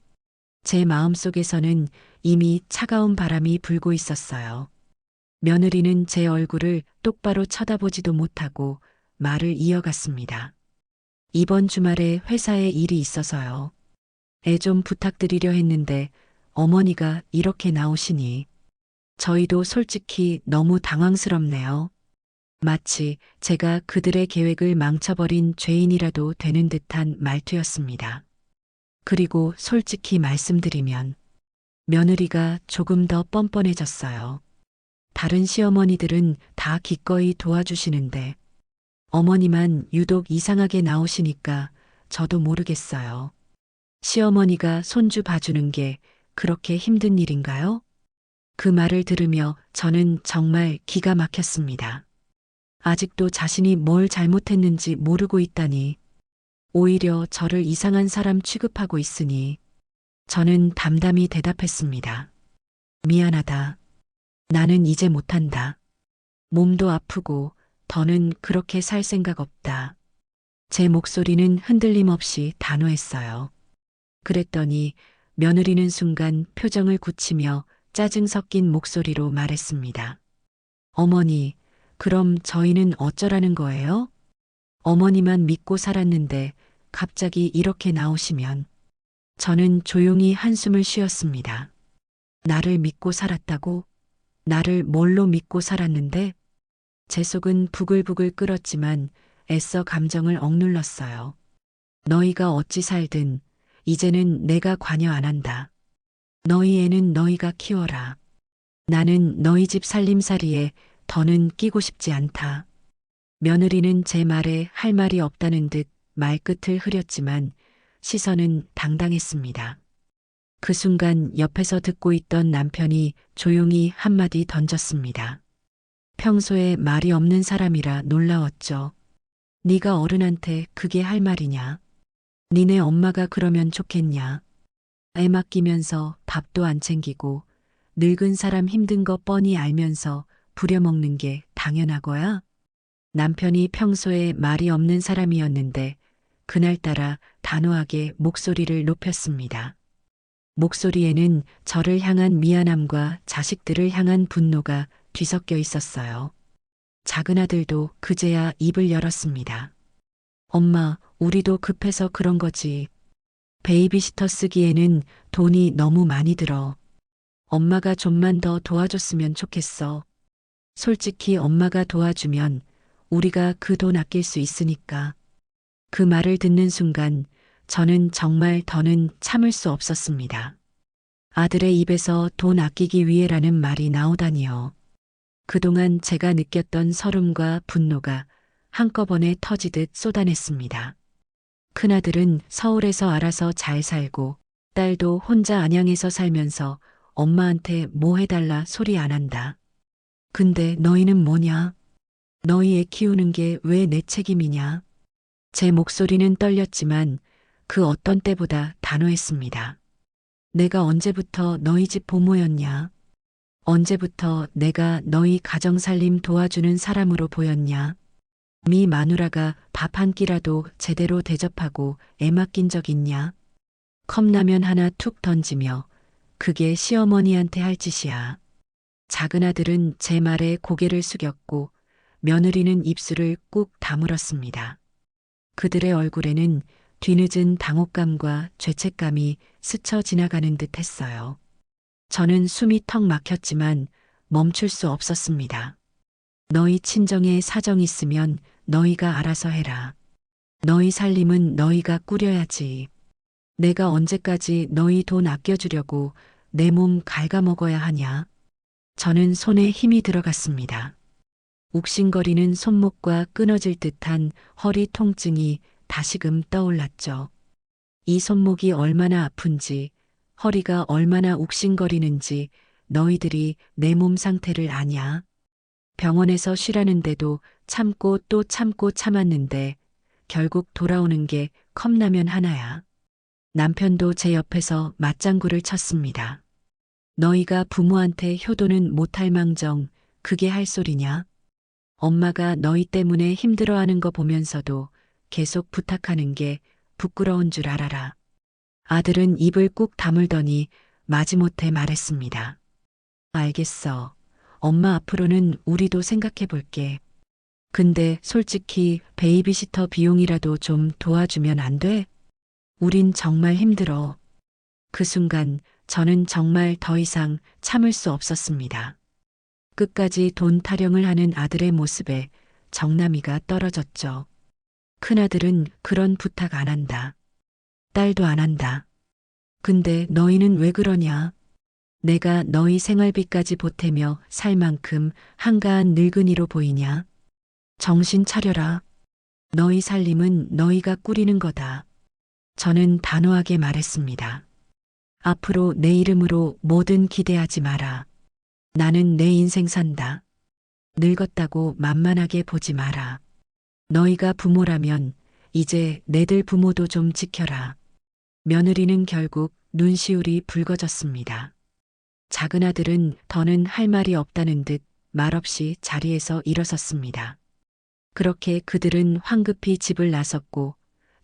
제 마음속에서는 이미 차가운 바람이 불고 있었어요. 며느리는 제 얼굴을 똑바로 쳐다보지도 못하고 말을 이어갔습니다. 이번 주말에 회사에 일이 있어서요. 애 좀 부탁드리려 했는데 어머니가 이렇게 나오시니 저희도 솔직히 너무 당황스럽네요. 마치 제가 그들의 계획을 망쳐버린 죄인이라도 되는 듯한 말투였습니다. 그리고 솔직히 말씀드리면 며느리가 조금 더 뻔뻔해졌어요. 다른 시어머니들은 다 기꺼이 도와주시는데 어머니만 유독 이상하게 나오시니까 저도 모르겠어요. 시어머니가 손주 봐주는 게 그렇게 힘든 일인가요? 그 말을 들으며 저는 정말 기가 막혔습니다. 아직도 자신이 뭘 잘못했는지 모르고 있다니, 오히려 저를 이상한 사람 취급하고 있으니, 저는 담담히 대답했습니다. 미안하다. 나는 이제 못한다. 몸도 아프고 더는 그렇게 살 생각 없다. 제 목소리는 흔들림 없이 단호했어요. 그랬더니 며느리는 순간 표정을 굳히며 짜증 섞인 목소리로 말했습니다. 어머니, 그럼 저희는 어쩌라는 거예요? 어머니만 믿고 살았는데 갑자기 이렇게 나오시면. 저는 조용히 한숨을 쉬었습니다. 나를 믿고 살았다고? 나를 뭘로 믿고 살았는데? 제 속은 부글부글 끓었지만 애써 감정을 억눌렀어요. 너희가 어찌 살든 이제는 내가 관여 안 한다. 너희 애는 너희가 키워라. 나는 너희 집 살림살이에 더는 끼고 싶지 않다. 며느리는 제 말에 할 말이 없다는 듯 말끝을 흐렸지만 시선은 당당했습니다. 그 순간 옆에서 듣고 있던 남편이 조용히 한마디 던졌습니다. 평소에 말이 없는 사람이라 놀라웠죠. 네가 어른한테 그게 할 말이냐? 니네 엄마가 그러면 좋겠냐? 애 맡기면서 밥도 안 챙기고 늙은 사람 힘든 거 뻔히 알면서 부려먹는 게 당연하거야? 남편이 평소에 말이 없는 사람이었는데 그날따라 단호하게 목소리를 높였습니다. 목소리에는 저를 향한 미안함과 자식들을 향한 분노가 뒤섞여 있었어요. 작은 아들도 그제야 입을 열었습니다. 엄마, 우리도 급해서 그런 거지. 베이비시터 쓰기에는 돈이 너무 많이 들어. 엄마가 좀만 더 도와줬으면 좋겠어. 솔직히 엄마가 도와주면 우리가 그 돈 아낄 수 있으니까. 그 말을 듣는 순간 저는 정말 더는 참을 수 없었습니다. 아들의 입에서 돈 아끼기 위해라는 말이 나오다니요. 그동안 제가 느꼈던 서름과 분노가 한꺼번에 터지듯 쏟아냈습니다. 큰아들은 서울에서 알아서 잘 살고 딸도 혼자 안양에서 살면서 엄마한테 뭐 해달라 소리 안 한다. 근데 너희는 뭐냐? 너희 애 키우는 게 왜 내 책임이냐? 제 목소리는 떨렸지만 그 어떤 때보다 단호했습니다. 내가 언제부터 너희 집 보모였냐? 언제부터 내가 너희 가정살림 도와주는 사람으로 보였냐? 미 마누라가 밥 한 끼라도 제대로 대접하고 애 맡긴 적 있냐? 컵라면 하나 툭 던지며 그게 시어머니한테 할 짓이야. 작은 아들은 제 말에 고개를 숙였고 며느리는 입술을 꾹 다물었습니다. 그들의 얼굴에는 뒤늦은 당혹감과 죄책감이 스쳐 지나가는 듯 했어요. 저는 숨이 턱 막혔지만 멈출 수 없었습니다. 너희 친정에 사정 있으면 너희가 알아서 해라. 너희 살림은 너희가 꾸려야지. 내가 언제까지 너희 돈 아껴주려고 내 몸 갉아먹어야 하냐? 저는 손에 힘이 들어갔습니다. 욱신거리는 손목과 끊어질 듯한 허리 통증이 다시금 떠올랐죠. 이 손목이 얼마나 아픈지, 허리가 얼마나 욱신거리는지 너희들이 내 몸 상태를 아냐? 병원에서 쉬라는데도 참고 또 참고 참았는데 결국 돌아오는 게 컵라면 하나야. 남편도 제 옆에서 맞장구를 쳤습니다. 너희가 부모한테 효도는 못할 망정 그게 할 소리냐? 엄마가 너희 때문에 힘들어하는 거 보면서도 계속 부탁하는 게 부끄러운 줄 알아라. 아들은 입을 꾹 다물더니 마지못해 말했습니다. 알겠어. 엄마 앞으로는 우리도 생각해 볼게. 근데 솔직히 베이비시터 비용이라도 좀 도와주면 안 돼? 우린 정말 힘들어. 그 순간 저는 정말 더 이상 참을 수 없었습니다. 끝까지 돈 타령을 하는 아들의 모습에 정남이가 떨어졌죠. 큰아들은 그런 부탁 안 한다. 딸도 안 한다. 근데 너희는 왜 그러냐? 내가 너희 생활비까지 보태며 살 만큼 한가한 늙은이로 보이냐? 정신 차려라. 너희 살림은 너희가 꾸리는 거다. 저는 단호하게 말했습니다. 앞으로 내 이름으로 뭐든 기대하지 마라. 나는 내 인생 산다. 늙었다고 만만하게 보지 마라. 너희가 부모라면 이제 내들 부모도 좀 지켜라. 며느리는 결국 눈시울이 붉어졌습니다. 작은 아들은 더는 할 말이 없다는 듯 말없이 자리에서 일어섰습니다. 그렇게 그들은 황급히 집을 나섰고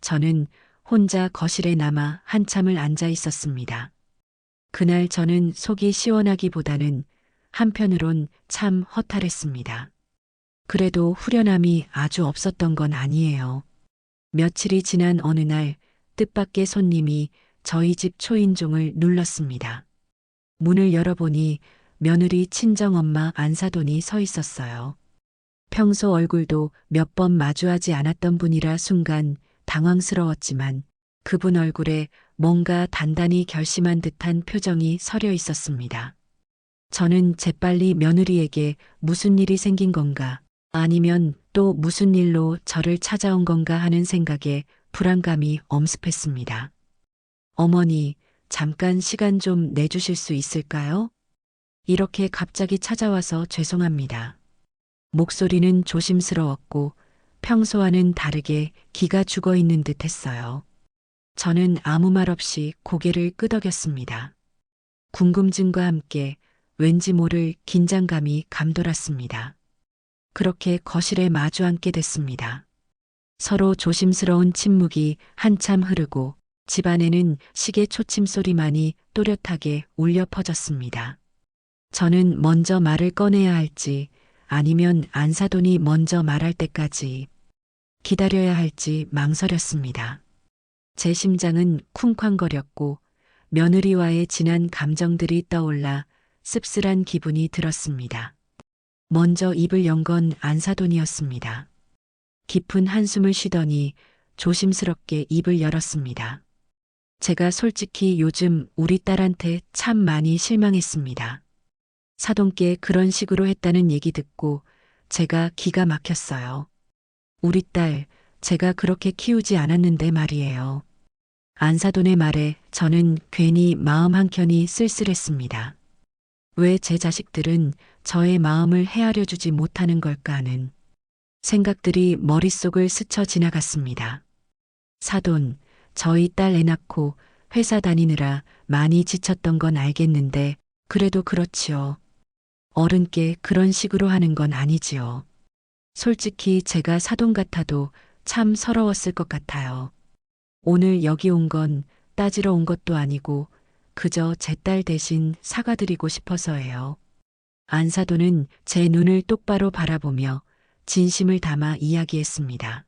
저는 혼자 거실에 남아 한참을 앉아 있었습니다. 그날 저는 속이 시원하기보다는 한편으론 참 허탈했습니다. 그래도 후련함이 아주 없었던 건 아니에요. 며칠이 지난 어느 날 뜻밖의 손님이 저희 집 초인종을 눌렀습니다. 문을 열어보니 며느리 친정엄마 안사돈이 서 있었어요. 평소 얼굴도 몇 번 마주하지 않았던 분이라 순간 당황스러웠지만 그분 얼굴에 뭔가 단단히 결심한 듯한 표정이 서려 있었습니다. 저는 재빨리 며느리에게 무슨 일이 생긴 건가 아니면 또 무슨 일로 저를 찾아온 건가 하는 생각에 불안감이 엄습했습니다. 어머니, 잠깐 시간 좀 내주실 수 있을까요? 이렇게 갑자기 찾아와서 죄송합니다. 목소리는 조심스러웠고 평소와는 다르게 기가 죽어 있는 듯 했어요. 저는 아무 말 없이 고개를 끄덕였습니다. 궁금증과 함께 왠지 모를 긴장감이 감돌았습니다. 그렇게 거실에 마주 앉게 됐습니다. 서로 조심스러운 침묵이 한참 흐르고 집안에는 시계 초침 소리만이 또렷하게 울려 퍼졌습니다. 저는 먼저 말을 꺼내야 할지 아니면 안사돈이 먼저 말할 때까지 기다려야 할지 망설였습니다. 제 심장은 쿵쾅거렸고 며느리와의 지난 감정들이 떠올라 씁쓸한 기분이 들었습니다. 먼저 입을 연 건 안사돈이었습니다. 깊은 한숨을 쉬더니 조심스럽게 입을 열었습니다. 제가 솔직히 요즘 우리 딸한테 참 많이 실망했습니다. 사돈께 그런 식으로 했다는 얘기 듣고 제가 기가 막혔어요. 우리 딸, 제가 그렇게 키우지 않았는데 말이에요. 안사돈의 말에 저는 괜히 마음 한켠이 쓸쓸했습니다. 왜 제 자식들은 저의 마음을 헤아려 주지 못하는 걸까 하는 생각들이 머릿속을 스쳐 지나갔습니다. 사돈, 저희 딸 애 낳고 회사 다니느라 많이 지쳤던 건 알겠는데 그래도 그렇지요. 어른께 그런 식으로 하는 건 아니지요. 솔직히 제가 사돈 같아도 참 서러웠을 것 같아요. 오늘 여기 온 건 따지러 온 것도 아니고 그저 제 딸 대신 사과드리고 싶어서예요. 안사돈은 제 눈을 똑바로 바라보며 진심을 담아 이야기했습니다.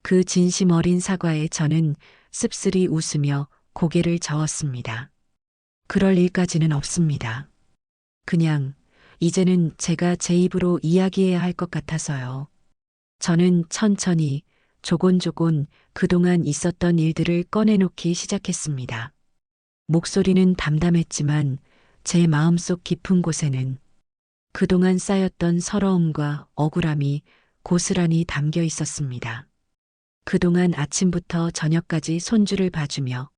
그 진심 어린 사과에 저는 씁쓸히 웃으며 고개를 저었습니다. 그럴 일까지는 없습니다. 그냥 이제는 제가 제 입으로 이야기해야 할 것 같아서요. 저는 천천히 조곤조곤 그동안 있었던 일들을 꺼내놓기 시작했습니다. 목소리는 담담했지만 제 마음속 깊은 곳에는 그동안 쌓였던 서러움과 억울함이 고스란히 담겨 있었습니다. 그동안 아침부터 저녁까지 손주를 봐주며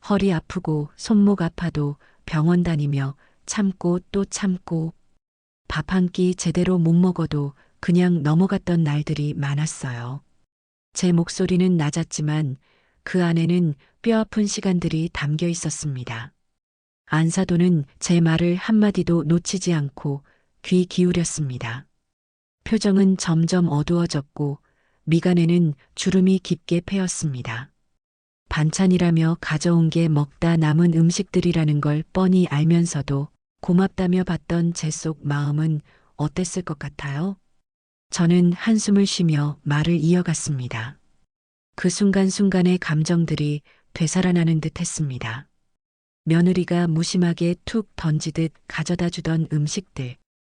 허리 아프고 손목 아파도 병원 다니며 참고 또 참고 밥 한 끼 제대로 못 먹어도 그냥 넘어갔던 날들이 많았어요. 제 목소리는 낮았지만 그 안에는 뼈아픈 시간들이 담겨 있었습니다. 안사도는 제 말을 한마디도 놓치지 않고 귀 기울였습니다. 표정은 점점 어두워졌고 미간에는 주름이 깊게 패였습니다. 반찬이라며 가져온 게 먹다 남은 음식들이라는 걸 뻔히 알면서도 고맙다며 받던 제 속 마음은 어땠을 것 같아요? 저는 한숨을 쉬며 말을 이어갔습니다. 그 순간순간의 감정들이 되살아나는 듯 했습니다. 며느리가 무심하게 툭 던지듯 가져다 주던 음식들.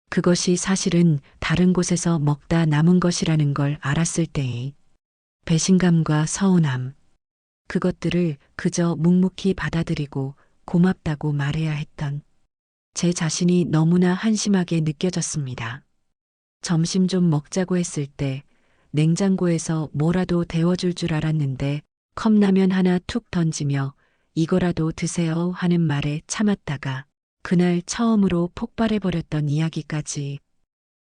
그것이 사실은 다른 곳에서 먹다 남은 것이라는 걸 알았을 때의 배신감과 서운함. 그것들을 그저 묵묵히 받아들이고 고맙다고 말해야 했던 제 자신이 너무나 한심하게 느껴졌습니다. 점심 좀 먹자고 했을 때 냉장고에서 뭐라도 데워줄 줄 알았는데 컵라면 하나 툭 던지며 이거라도 드세요 하는 말에 참았다가 그날 처음으로 폭발해버렸던 이야기까지.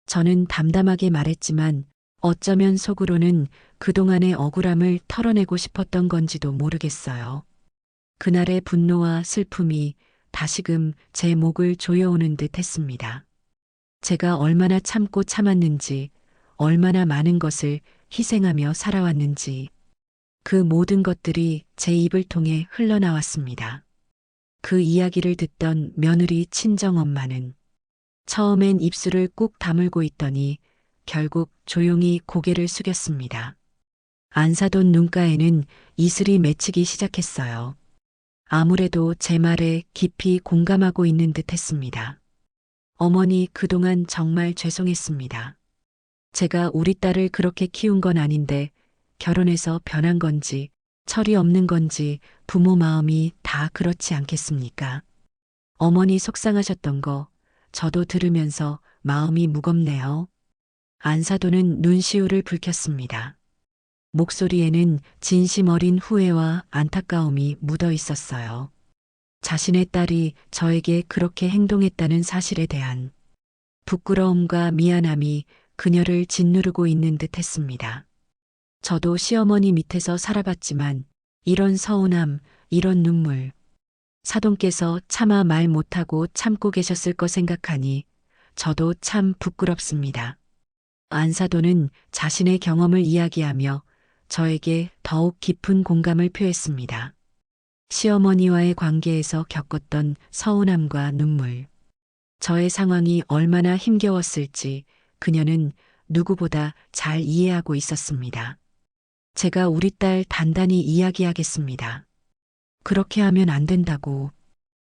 저는 담담하게 말했지만 어쩌면 속으로는 그동안의 억울함을 털어내고 싶었던 건지도 모르겠어요. 그날의 분노와 슬픔이 다시금 제 목을 조여오는 듯 했습니다. 제가 얼마나 참고 참았는지, 얼마나 많은 것을 희생하며 살아왔는지, 그 모든 것들이 제 입을 통해 흘러나왔습니다. 그 이야기를 듣던 며느리 친정엄마는 처음엔 입술을 꾹 다물고 있더니 결국 조용히 고개를 숙였습니다. 안사돈 눈가에는 이슬이 맺히기 시작했어요. 아무래도 제 말에 깊이 공감하고 있는 듯 했습니다. 어머니, 그동안 정말 죄송했습니다. 제가 우리 딸을 그렇게 키운 건 아닌데 결혼해서 변한 건지 철이 없는 건지 부모 마음이 다 그렇지 않겠습니까? 어머니 속상하셨던 거 저도 들으면서 마음이 무겁네요. 안사돈은 눈시울을 붉혔습니다. 목소리에는 진심 어린 후회와 안타까움이 묻어 있었어요. 자신의 딸이 저에게 그렇게 행동했다는 사실에 대한 부끄러움과 미안함이 그녀를 짓누르고 있는 듯 했습니다. 저도 시어머니 밑에서 살아봤지만 이런 서운함, 이런 눈물, 사돈께서 차마 말 못하고 참고 계셨을 거 생각하니 저도 참 부끄럽습니다. 안사돈은 자신의 경험을 이야기하며 저에게 더욱 깊은 공감을 표했습니다. 시어머니와의 관계에서 겪었던 서운함과 눈물, 저의 상황이 얼마나 힘겨웠을지 그녀는 누구보다 잘 이해하고 있었습니다. 제가 우리 딸 단단히 이야기하겠습니다. 그렇게 하면 안 된다고.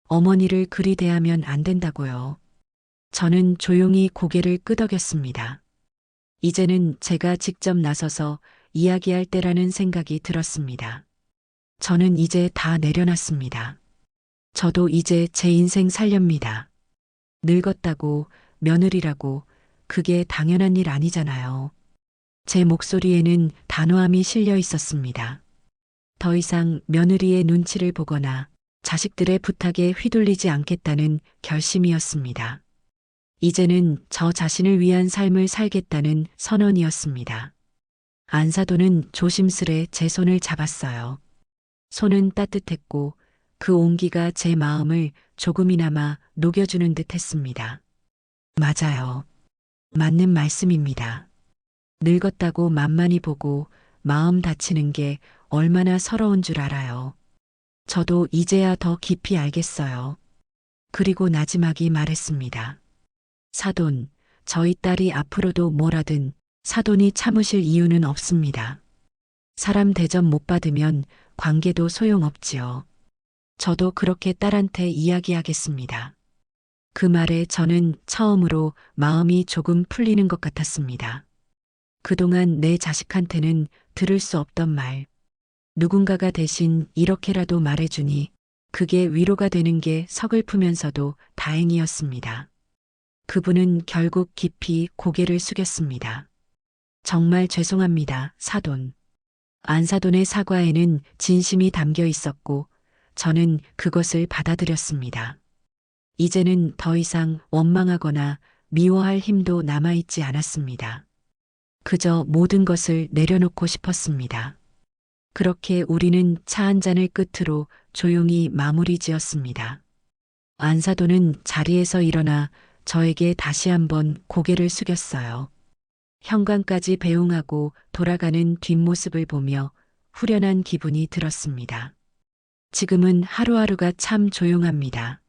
어머니를 그리 대하면 안 된다고요. 저는 조용히 고개를 끄덕였습니다. 이제는 제가 직접 나서서 이야기할 때라는 생각이 들었습니다. 저는 이제 다 내려놨습니다. 저도 이제 제 인생 살렵니다. 늙었다고, 며느리라고, 그게 당연한 일 아니잖아요. 제 목소리에는 단호함이 실려 있었습니다. 더 이상 며느리의 눈치를 보거나 자식들의 부탁에 휘둘리지 않겠다는 결심이었습니다. 이제는 저 자신을 위한 삶을 살겠다는 선언이었습니다. 안사돈은 조심스레 제 손을 잡았어요. 손은 따뜻했고 그 온기가 제 마음을 조금이나마 녹여주는 듯 했습니다. 맞아요. 맞는 말씀입니다. 늙었다고 만만히 보고 마음 다치는 게 얼마나 서러운 줄 알아요. 저도 이제야 더 깊이 알겠어요. 그리고 나지막이 말했습니다. 사돈, 저희 딸이 앞으로도 뭐라든 사돈이 참으실 이유는 없습니다. 사람 대접 못 받으면 관계도 소용없지요. 저도 그렇게 딸한테 이야기하겠습니다. 그 말에 저는 처음으로 마음이 조금 풀리는 것 같았습니다. 그동안 내 자식한테는 들을 수 없던 말. 누군가가 대신 이렇게라도 말해주니 그게 위로가 되는 게 서글프면서도 다행이었습니다. 그분은 결국 깊이 고개를 숙였습니다. 정말 죄송합니다, 사돈. 안사돈의 사과에는 진심이 담겨 있었고 저는 그것을 받아들였습니다. 이제는 더 이상 원망하거나 미워할 힘도 남아있지 않았습니다. 그저 모든 것을 내려놓고 싶었습니다. 그렇게 우리는 차 한 잔을 끝으로 조용히 마무리 지었습니다. 안사돈은 자리에서 일어나 저에게 다시 한번 고개를 숙였어요. 현관까지 배웅하고 돌아가는 뒷모습을 보며 후련한 기분이 들었습니다. 지금은 하루하루가 참 조용합니다.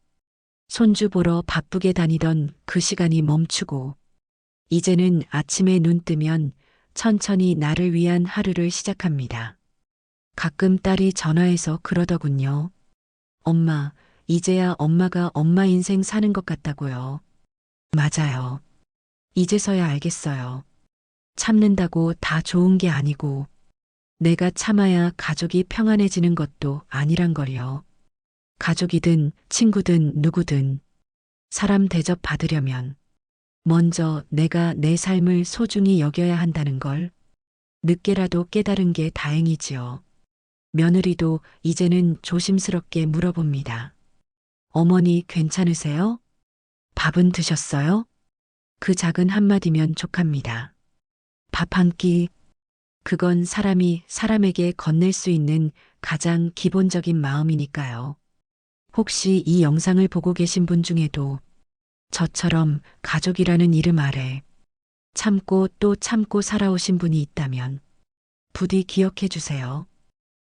손주 보러 바쁘게 다니던 그 시간이 멈추고 이제는 아침에 눈 뜨면 천천히 나를 위한 하루를 시작합니다. 가끔 딸이 전화해서 그러더군요. 엄마, 이제야 엄마가 엄마 인생 사는 것 같다고요. 맞아요. 이제서야 알겠어요. 참는다고 다 좋은 게 아니고 내가 참아야 가족이 평안해지는 것도 아니란 걸요. 가족이든 친구든 누구든 사람 대접 받으려면 먼저 내가 내 삶을 소중히 여겨야 한다는 걸 늦게라도 깨달은 게 다행이지요. 며느리도 이제는 조심스럽게 물어봅니다. 어머니 괜찮으세요? 밥은 드셨어요? 그 작은 한마디면 족합니다. 밥 한 끼, 그건 사람이 사람에게 건넬 수 있는 가장 기본적인 마음이니까요. 혹시 이 영상을 보고 계신 분 중에도 저처럼 가족이라는 이름 아래 참고 또 참고 살아오신 분이 있다면 부디 기억해 주세요.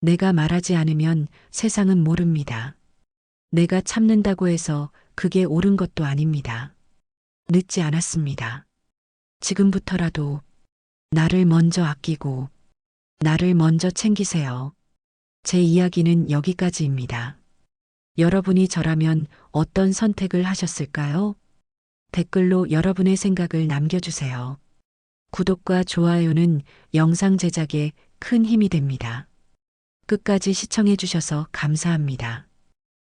내가 말하지 않으면 세상은 모릅니다. 내가 참는다고 해서 그게 옳은 것도 아닙니다. 늦지 않았습니다. 지금부터라도 나를 먼저 아끼고 나를 먼저 챙기세요. 제 이야기는 여기까지입니다. 여러분이 저라면 어떤 선택을 하셨을까요? 댓글로 여러분의 생각을 남겨주세요. 구독과 좋아요는 영상 제작에 큰 힘이 됩니다. 끝까지 시청해주셔서 감사합니다.